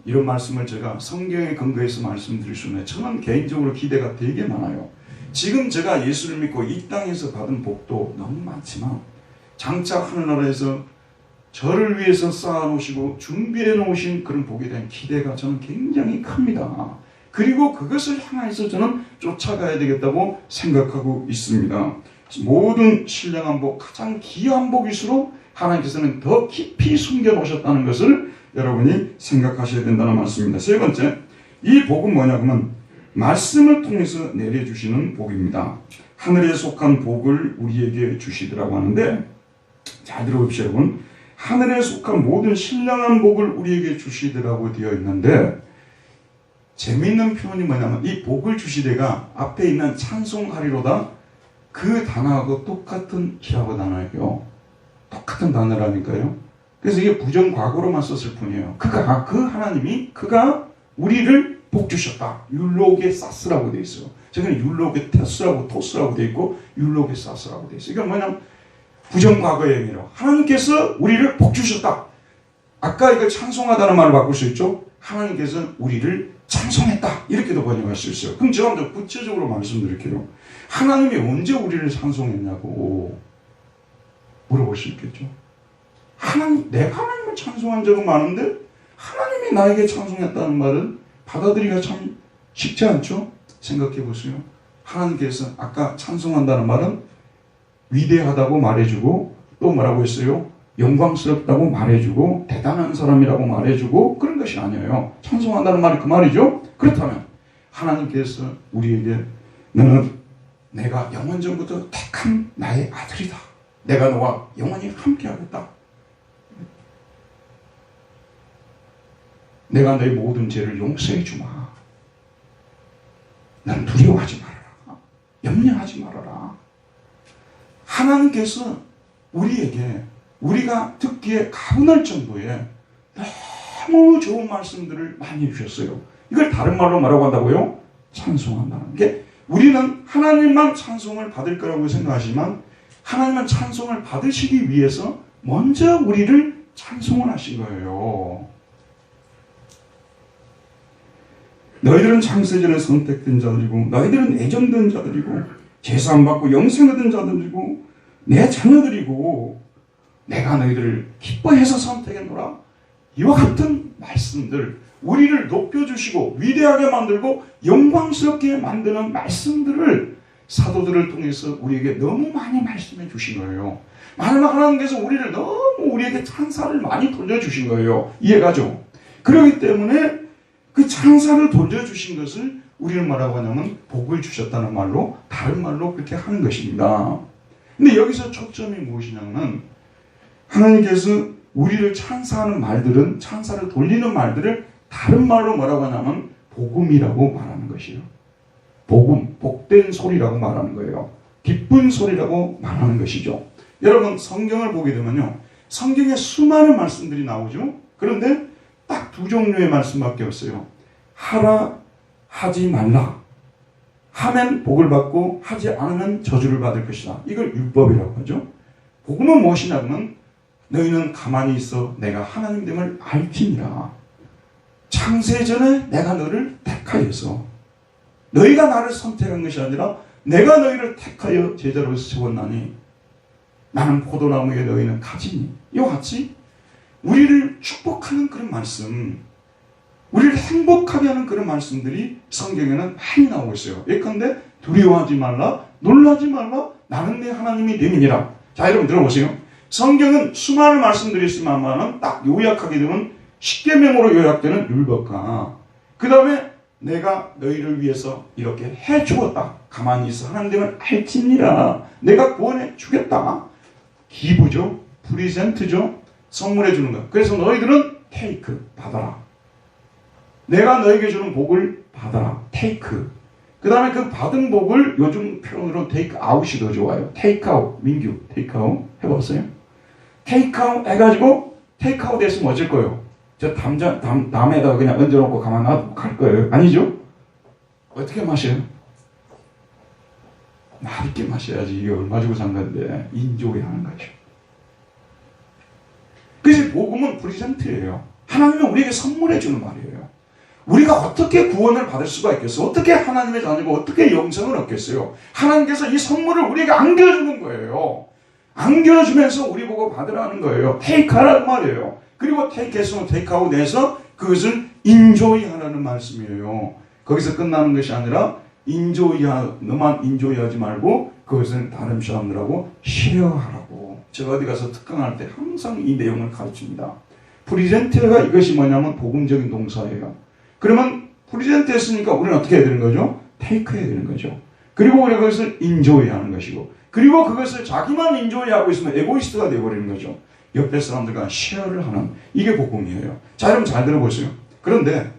이런 말씀을 제가 성경에 근거해서 말씀드릴 수 있는데, 저는 개인적으로 기대가 되게 많아요. 지금 제가 예수를 믿고 이 땅에서 받은 복도 너무 많지만, 장차 하늘나라에서 저를 위해서 쌓아놓으시고 준비해 놓으신 그런 복에 대한 기대가 저는 굉장히 큽니다. 그리고 그것을 향해서 저는 쫓아가야 되겠다고 생각하고 있습니다. 모든 신령한 복, 가장 귀한 복일수록 하나님께서는 더 깊이 숨겨 놓으셨다는 것을 여러분이 생각하셔야 된다는 말씀입니다. 세 번째, 이 복은 뭐냐면 말씀을 통해서 내려주시는 복입니다. 하늘에 속한 복을 우리에게 주시더라고 하는데, 잘 들어봅시다 여러분. 하늘에 속한 모든 신령한 복을 우리에게 주시더라고 되어 있는데, 재미있는 표현이 뭐냐면 이 복을 주시되가 앞에 있는 찬송하리로다, 그 단어하고 똑같은 히라보 단어예요. 똑같은 단어라니까요. 그래서 이게 부정과거로만 썼을 뿐이에요. 그 하나님이 우리를 복 주셨다. 율로게 사스라고 되어 있어요. 저기는 율로게 테스라고 토스라고 되어 있고 율로게 사스라고 되어 있어요. 이건 뭐냐면 부정과거의 의미로 하나님께서 우리를 복 주셨다. 아까 이걸 찬송하다는 말을 바꿀 수 있죠. 하나님께서 우리를 찬송했다, 이렇게도 번역할 수 있어요. 그럼 제가 좀 구체적으로 말씀드릴게요. 하나님이 언제 우리를 찬송했냐고. 물어볼 수 있겠죠. 내가 하나님을 찬송한 적은 많은데 하나님이 나에게 찬송했다는 말은 받아들이기가 참 쉽지 않죠? 생각해 보세요. 하나님께서 아까 찬송한다는 말은 위대하다고 말해주고 또 뭐라고 했어요? 영광스럽다고 말해주고 대단한 사람이라고 말해주고 그런 것이 아니에요. 찬송한다는 말이 그 말이죠. 그렇다면 하나님께서 우리에게 너는 내가 영원전부터 택한 나의 아들이다. 내가 너와 영원히 함께하겠다. 내가 너의 모든 죄를 용서해 주마. 난 두려워하지 말아라. 염려하지 말아라. 하나님께서 우리에게 우리가 듣기에 가분할 정도의 너무 좋은 말씀들을 많이 주셨어요. 이걸 다른 말로 뭐라고 한다고요? 찬송한다는 게, 우리는 하나님만 찬송을 받을 거라고 생각하지만 하나님은 찬송을 받으시기 위해서 먼저 우리를 찬송을 하신 거예요. 너희들은 창세전에 선택된 자들이고 너희들은 애정된 자들이고 제사 안 받고 영생 얻은 자들이고 내 자녀들이고 내가 너희들을 기뻐해서 선택했노라. 이와 같은 말씀들, 우리를 높여주시고 위대하게 만들고 영광스럽게 만드는 말씀들을 사도들을 통해서 우리에게 너무 많이 말씀해 주신 거예요. 마지막 하나님께서 우리에게 찬사를 많이 돌려주신 거예요. 이해가죠? 그렇기 때문에 그 찬사를 돌려주신 것을 우리는 뭐라고 하냐면 복을 주셨다는 말로, 다른 말로 그렇게 하는 것입니다. 근데 여기서 초점이 무엇이냐면 하나님께서 우리를 찬사하는 말들은, 찬사를 돌리는 말들을 다른 말로 뭐라고 하냐면 복음이라고 말하는 것이에요. 복음, 복된 소리라고 말하는 거예요. 기쁜 소리라고 말하는 것이죠. 여러분 성경을 보게 되면요, 성경에 수많은 말씀들이 나오죠. 그런데 딱 두 종류의 말씀밖에 없어요. 하라, 하지 말라. 하면 복을 받고 하지 않으면 저주를 받을 것이다. 이걸 율법이라고 하죠. 복음은 무엇이냐면 너희는 가만히 있어 내가 하나님됨을 알지니라. 창세전에 내가 너를 택하여서, 너희가 나를 선택한 것이 아니라 내가 너희를 택하여 제자로서 세웠나니 나는 포도나무에 너희는 가지니. 이와 같이 우리를 축복하는 그런 말씀, 우리를 행복하게 하는 그런 말씀들이 성경에는 많이 나오고 있어요. 예컨대 두려워하지 말라, 놀라지 말라, 나는 내 하나님이 됨이니라. 자, 여러분 들어보세요. 성경은 수많은 말씀들이 있으면 딱 요약하게 되면 십계명으로 요약되는 율법과, 그 다음에 내가 너희를 위해서 이렇게 해 주었다. 가만히 있어 하나님을 알지니라. 내가 구원해 주겠다. 기부죠. 프리젠트죠. 선물해 주는 것. 그래서 너희들은 테이크, 받아라. 내가 너에게 주는 복을 받아라. 테이크. 그 다음에 그 받은 복을 요즘 표현으로 테이크 아웃이 더 좋아요. 테이크 아웃. 민규 테이크 아웃 해봤어요? 테이크 아웃 해가지고 테이크 아웃 했으면 어쩔 거예요? 저 담에다가 그냥 얹어놓고 가만 놔두고 갈 거예요? 아니죠? 어떻게 마셔요? 맛있게 마셔야지. 이게 얼마 주고 산 건데 인조이 하는 거죠. 그래서 복음은 프리젠트예요. 하나님은 우리에게 선물해 주는 말이에요. 우리가 어떻게 구원을 받을 수가 있겠어요? 어떻게 하나님의 자녀고 어떻게 영생을 얻겠어요? 하나님께서 이 선물을 우리에게 안겨주는 거예요. 안겨주면서 우리 보고 받으라는 거예요. 테이크하라는 말이에요. 그리고 테이크해서 테이크아웃해서 그것을 인조이 하라는 말씀이에요. 거기서 끝나는 것이 아니라 너만 인조이하지 말고 그것을 다른 사람들하고 쉐어하라고. 제가 어디 가서 특강할 때 항상 이 내용을 가르칩니다. 프리젠트가 이것이 뭐냐면 복음적인 동사예요. 그러면 프리젠트 했으니까 우리는 어떻게 해야 되는 거죠? 테이크 해야 되는 거죠. 그리고 우리가 그것을 인조이 하는 것이고, 그리고 그것을 자기만 인조이 하고 있으면 에고이스트가 되어버리는 거죠. 옆에 사람들과 쉐어를 하는, 이게 복음이에요. 자, 여러분 잘 들어보세요. 그런데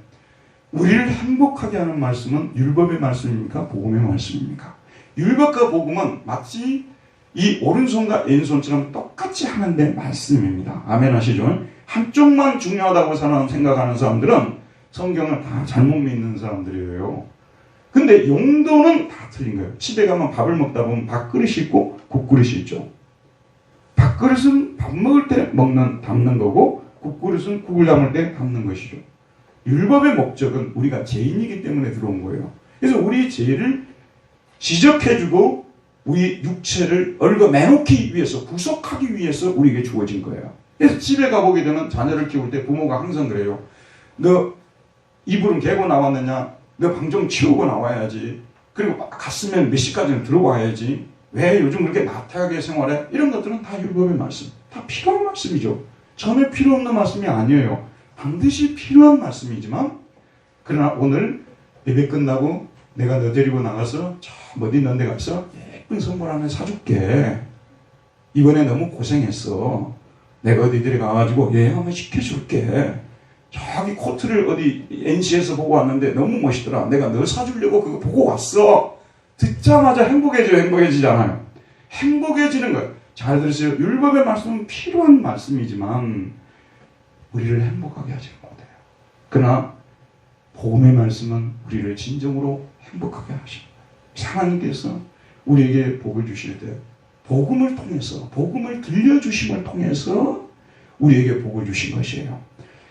우리를 행복하게 하는 말씀은 율법의 말씀입니까? 복음의 말씀입니까? 율법과 복음은 마치 이 오른손과 왼손처럼 똑같이 하는데 말씀입니다. 아멘 하시죠? 한쪽만 중요하다고 생각하는 사람들은 성경을 다 잘못 믿는 사람들이에요. 근데 용도는 다 틀린 거예요. 집에 가면 밥을 먹다 보면 밥그릇이 있고 국그릇이 있죠. 밥그릇은 밥 먹을 때 담는 거고, 국그릇은 국을 담을 때 담는 것이죠. 율법의 목적은 우리가 죄인이기 때문에 들어온 거예요. 그래서 우리 죄를 지적해주고 우리 육체를 얽어매놓기 위해서, 구속하기 위해서 우리에게 주어진 거예요. 그래서 집에 가보게 되면 자녀를 키울 때 부모가 항상 그래요. 너 이불은 개고 나왔느냐? 너 방 좀 치우고 나와야지. 그리고 갔으면 몇 시까지는 들어와야지. 왜 요즘 그렇게 나태하게 생활해? 이런 것들은 다 율법의 말씀, 다 필요한 말씀이죠. 전혀 필요 없는 말씀이 아니에요. 반드시 필요한 말씀이지만, 그러나 오늘 예배 끝나고 내가 너 데리고 나가서 저 어디 있는 데 가서 예쁜 선물 하나 사줄게. 이번에 너무 고생했어. 내가 어디 데려가가지고 여행 한번 시켜줄게. 저기 코트를 어디 NC에서 보고 왔는데 너무 멋있더라. 내가 너 사주려고 그거 보고 왔어. 듣자마자 행복해지잖아요. 행복해지는 거예요. 잘 들으세요. 율법의 말씀은 필요한 말씀이지만 우리를 행복하게 하지 못해요. 그러나 복음의 말씀은 우리를 진정으로 행복하게 하십니다. 하나님께서 우리에게 복을 주실 때 복음을 통해서, 복음을 들려주심을 통해서 우리에게 복을 주신 것이에요.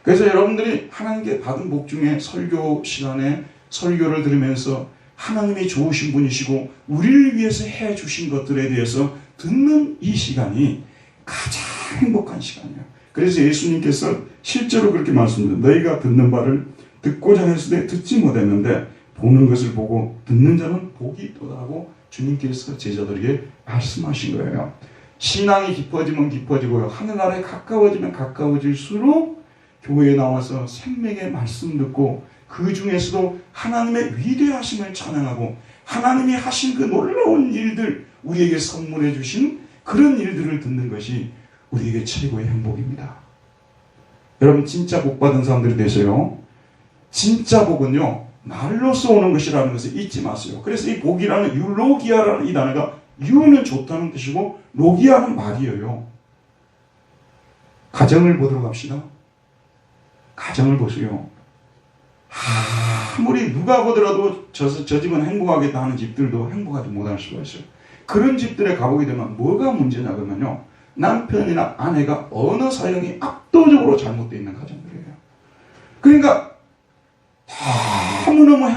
그래서 여러분들이 하나님께 받은 복 중에 설교 시간에 설교를 들으면서 하나님이 좋으신 분이시고 우리를 위해서 해주신 것들에 대해서 듣는 이 시간이 가장 행복한 시간이에요. 그래서 예수님께서 실제로 그렇게 말씀드려요. 너희가 듣는 바를 듣고자 했을 때 듣지 못했는데 보는 것을 보고 듣는 자는 복이 있도다라고 주님께서 제자들에게 말씀하신 거예요. 신앙이 깊어지면 깊어지고요. 하늘나라에 가까워지면 가까워질수록 교회에 나와서 생명의 말씀 듣고 그 중에서도 하나님의 위대하심을 찬양하고 하나님이 하신 그 놀라운 일들, 우리에게 선물해 주신 그런 일들을 듣는 것이 우리에게 최고의 행복입니다. 여러분, 진짜 복 받은 사람들이 되세요. 진짜 복은요, 말로써 오는 것이라는 것을 잊지 마세요. 그래서 이 복이라는 유로기아라는 이 단어가 유는 좋다는 뜻이고 로기아는 말이에요. 가정을 보도록 합시다. 가정을 보세요. 아무리 누가 보더라도 저 집은 행복하겠다 하는 집들도 행복하지 못할 수가 있어요. 그런 집들에 가보게 되면 뭐가 문제냐 그러면요, 남편이나 아내가 언어 사용이 압도적으로 잘못되어 있는 가정들이에요. 그러니까 너무너무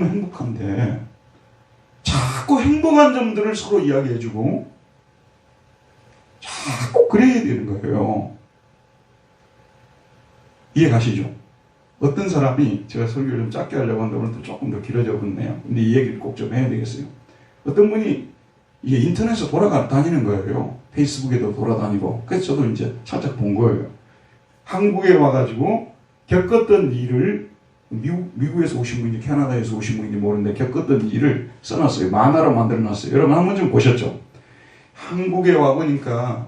행복한데 자꾸 행복한 점들을 서로 이야기해주고 자꾸 그래야 되는 거예요. 이해 가시죠? 어떤 사람이, 제가 설교를 좀 짧게 하려고 하는데 오늘 또 조금 더 길어져 버렸네요. 근데 이 얘기를 꼭 좀 해야 되겠어요. 어떤 분이 이게 인터넷에 돌아다니는 거예요. 페이스북에도 돌아다니고. 그래서 저도 이제 살짝 본 거예요. 한국에 와가지고 겪었던 일을, 미국에서 오신 분인지 캐나다에서 오신 분인지 모르는데 겪었던 일을 써놨어요. 만화로 만들어놨어요. 여러분 한번 좀 보셨죠? 한국에 와보니까,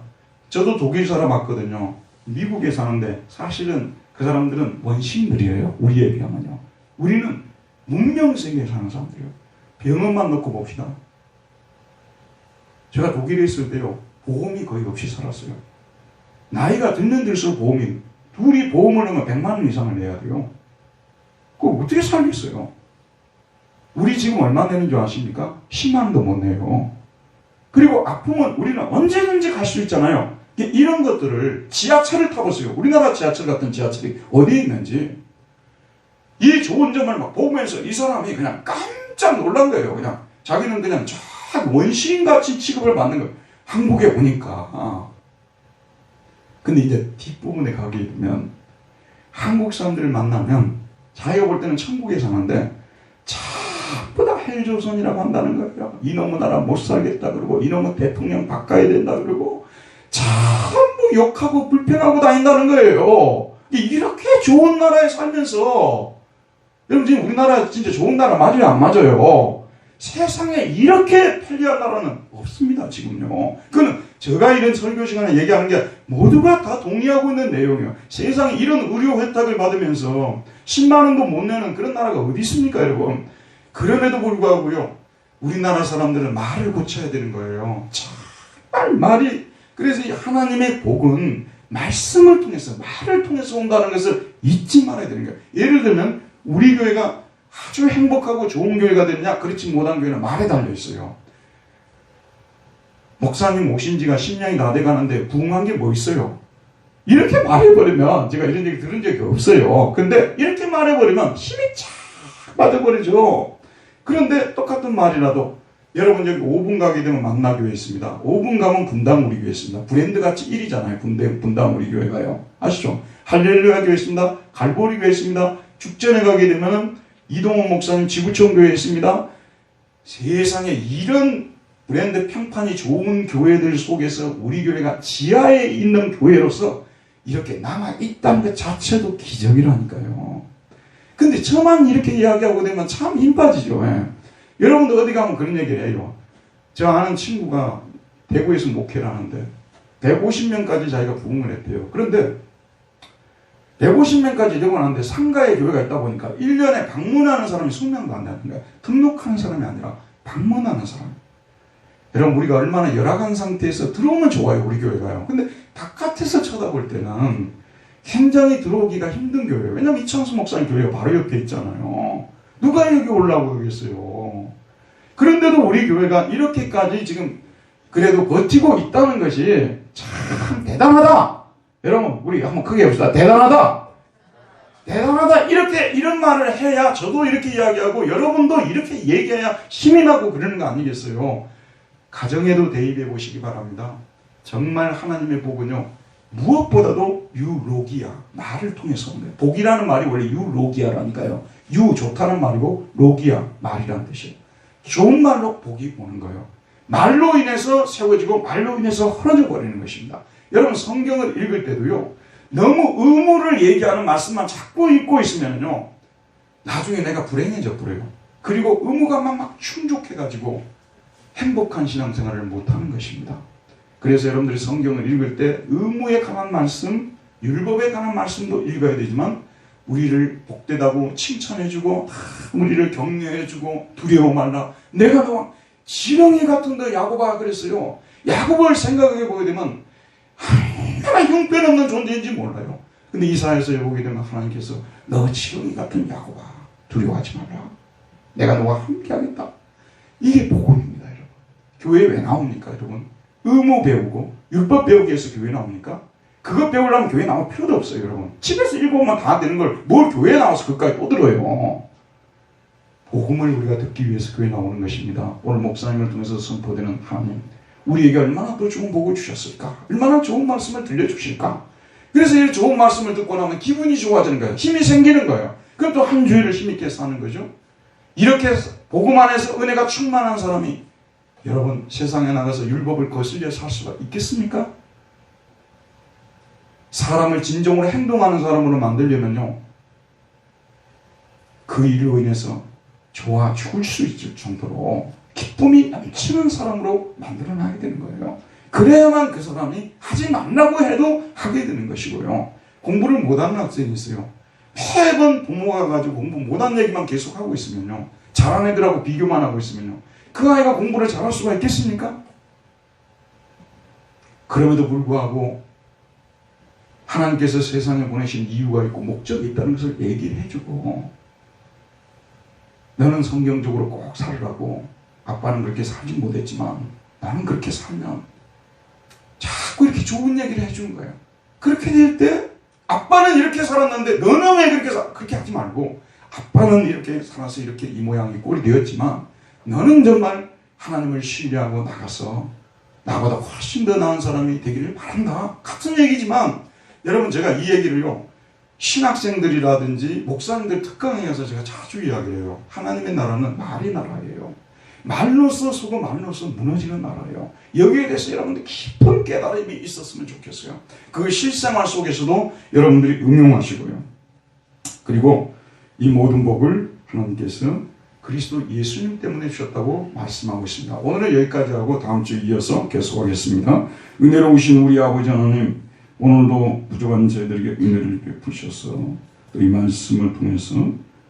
저도 독일 사람 맞거든요. 미국에 사는데 사실은 그 사람들은 원시인들이에요. 우리에 비하면요. 우리는 문명세계에 사는 사람들이에요. 병원만 놓고 봅시다. 제가 독일에 있을 때요, 보험이 거의 없이 살았어요. 나이가 들수록 둘이 보험을 넣으면 100만 원 이상을 내야 돼요. 그거 어떻게 살겠어요? 우리 지금 얼마 내는 줄 아십니까? 10만 원도 못 내요. 그리고 아프면 우리는 언제든지 갈 수 있잖아요. 이런 것들을, 지하철을 타보세요. 우리나라 지하철 같은 지하철이 어디에 있는지. 이 좋은 점을 막 보면서 이 사람이 그냥 깜짝 놀란 거예요. 그냥 자기는 그냥 원시인같이 취급을 받는 거예요. 한국에 오니까. 근데 이제 뒷부분에 가게 되면 한국 사람들을 만나면 자기가 볼 때는 천국에 사는데 전부 다 헬조선이라고 한다는 거예요. 이놈의 나라 못 살겠다 그러고, 이놈의 대통령 바꿔야 된다 그러고, 전부 욕하고 불평하고 다닌다는 거예요. 이렇게 좋은 나라에 살면서, 여러분 지금 우리나라 진짜 좋은 나라 맞아요, 안 맞아요? 세상에 이렇게 편리한 나라는 없습니다, 지금요. 그거는 제가 이런 설교 시간에 얘기하는 게 모두가 다 동의하고 있는 내용이에요. 세상에 이런 의료 혜택을 받으면서 10만 원도 못 내는 그런 나라가 어디 있습니까, 여러분? 그럼에도 불구하고요, 우리나라 사람들은 말을 고쳐야 되는 거예요. 정말 말이, 그래서 이 하나님의 복은 말씀을 통해서, 말을 통해서 온다는 것을 잊지 말아야 되는 거예요. 예를 들면 우리 교회가 아주 행복하고 좋은 교회가 됐냐? 그렇지 못한 교회는 말에 달려있어요. 목사님 오신 지가 10년이 다 돼가는데 부흥한 게 뭐 있어요? 이렇게 말해버리면, 제가 이런 얘기 들은 적이 없어요. 근데 이렇게 말해버리면 힘이 쫙 빠져버리죠. 그런데 똑같은 말이라도 여러분 여기 5분 가게 되면 만나교회 있습니다. 5분 가면 분당 우리 교회 있습니다. 브랜드같이 1위잖아요. 분당 우리 교회가요. 아시죠? 할렐루야 교회 있습니다. 갈보리 교회 있습니다. 축전에 가게 되면 이동호 목사님 지구촌 교회 있습니다. 세상에 이런 브랜드 평판이 좋은 교회들 속에서 우리 교회가 지하에 있는 교회로서 이렇게 남아있다는 것 자체도 기적이라니까요. 근데 저만 이렇게 이야기하고 되면 참 힘 빠지죠. 예. 여러분도 어디 가면 그런 얘기를 해요. 저 아는 친구가 대구에서 목회를 하는데 150명까지 자기가 부흥을 했대요. 그런데 150명까지 되고 나는데 상가에 교회가 있다 보니까 1년에 방문하는 사람이 20명도 안 되는 거예요. 등록하는 사람이 아니라 방문하는 사람. 여러분 우리가 얼마나 열악한 상태에서 들어오면 좋아요. 우리 교회가요. 근데 바깥에서 쳐다볼 때는 굉장히 들어오기가 힘든 교회예요. 왜냐면 이창수 목사님 교회가 바로 옆에 있잖아요. 누가 여기 올라오고 그러겠어요. 그런데도 우리 교회가 이렇게까지 지금 그래도 버티고 있다는 것이 참 대단하다. 여러분 우리 한번 크게 해봅시다. 대단하다. 대단하다. 이런 말을 해야 저도 이렇게 이야기하고 여러분도 이렇게 얘기해야 힘이 나고 그러는 거 아니겠어요. 가정에도 대입해 보시기 바랍니다. 정말 하나님의 복은요 무엇보다도 유로기아 말을 통해서 오는 거예요. 복이라는 말이 원래 유로기아라니까요. 유 좋다는 말이고 로기아 말이라는 뜻이에요. 좋은 말로 복이 오는 거예요. 말로 인해서 세워지고 말로 인해서 흐려져 버리는 것입니다. 여러분 성경을 읽을 때도요 너무 의무를 얘기하는 말씀만 자꾸 읽고 있으면요 나중에 내가 불행해져 버려요. 그리고 의무가 막 충족해가지고 행복한 신앙생활을 못하는 것입니다. 그래서 여러분들이 성경을 읽을 때 의무에 관한 말씀, 율법에 관한 말씀도 읽어야 되지만 우리를 복되다고 칭찬해주고 우리를 격려해주고 두려워 말라. 내가 너 지렁이 같은 너 야고보가 그랬어요. 야고보를 생각해 보게 되면 얼마나 형편없는 존재인지 몰라요. 근데 이사야서에 보게 되면 하나님께서 너 지렁이 같은 야고보가 두려워하지 말라. 내가 너와 함께하겠다. 이게 복음입니다. 여러분. 교회에 왜 나옵니까 여러분? 의무 배우고 율법 배우기 위해서 교회 나옵니까? 그거 배우려면 교회 나올 필요도 없어요. 여러분. 집에서 읽어보면 다 되는 걸 뭘 교회에 나와서 그것까지 또 들어요. 복음을 우리가 듣기 위해서 교회에 나오는 것입니다. 오늘 목사님을 통해서 선포되는 하나님 우리에게 얼마나 더 좋은 복을 주셨을까? 얼마나 좋은 말씀을 들려주실까? 그래서 이 좋은 말씀을 듣고 나면 기분이 좋아지는 거예요. 힘이 생기는 거예요. 그럼 또 한 주일을 힘있게 사는 거죠. 이렇게 복음 안에서 은혜가 충만한 사람이 여러분 세상에 나가서 율법을 거슬려 살 수가 있겠습니까? 사람을 진정으로 행동하는 사람으로 만들려면요 그 일로 인해서 좋아 죽을 수 있을 정도로 기쁨이 넘치는 사람으로 만들어놔야 되는 거예요. 그래야만 그 사람이 하지 말라고 해도 하게 되는 것이고요. 공부를 못하는 학생이 있어요. 매번 부모가 가지고 공부 못한 얘기만 계속하고 있으면요 잘한 애들하고 비교만 하고 있으면요 그 아이가 공부를 잘할 수가 있겠습니까? 그럼에도 불구하고 하나님께서 세상에 보내신 이유가 있고 목적이 있다는 것을 얘기를 해주고 너는 성경적으로 꼭 살으라고 아빠는 그렇게 살지 못했지만 나는 그렇게 살면 자꾸 이렇게 좋은 얘기를 해주는 거예요. 그렇게 될 때 아빠는 이렇게 살았는데 너는 왜 그렇게 하지 말고 아빠는 이렇게 살아서 이렇게 이 모양이 꼴이 되었지만 너는 정말 하나님을 신뢰하고 나가서 나보다 훨씬 더 나은 사람이 되기를 바란다. 같은 얘기지만 여러분 제가 이 얘기를요 신학생들이라든지 목사님들 특강에 가서 제가 자주 이야기해요. 하나님의 나라는 말의 나라예요. 말로써 서고 말로써 무너지는 나라예요. 여기에 대해서 여러분들 깊은 깨달음이 있었으면 좋겠어요. 그 실생활 속에서도 여러분들이 응용하시고요. 그리고 이 모든 복을 하나님께서 그리스도 예수님 때문에 주셨다고 말씀하고 있습니다. 오늘은 여기까지 하고 다음 주에 이어서 계속하겠습니다. 은혜로우신 우리 아버지 하나님 오늘도 부족한 저희들에게 은혜를 베푸셔서 또 이 말씀을 통해서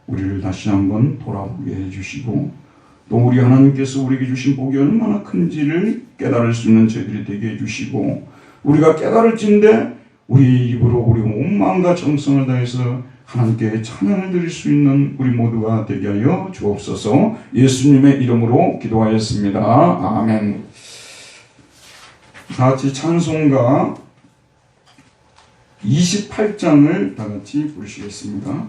우리를 다시 한번 돌아보게 해주시고 또 우리 하나님께서 우리에게 주신 복이 얼마나 큰지를 깨달을 수 있는 저희들이 되게 해주시고 우리가 깨달을진데 우리 입으로 우리 온 마음과 정성을 다해서 하나님께 찬양을 드릴 수 있는 우리 모두가 되게 하여 주옵소서. 예수님의 이름으로 기도하였습니다. 아멘. 다 같이 찬송가 28장을 다 같이 부르시겠습니다.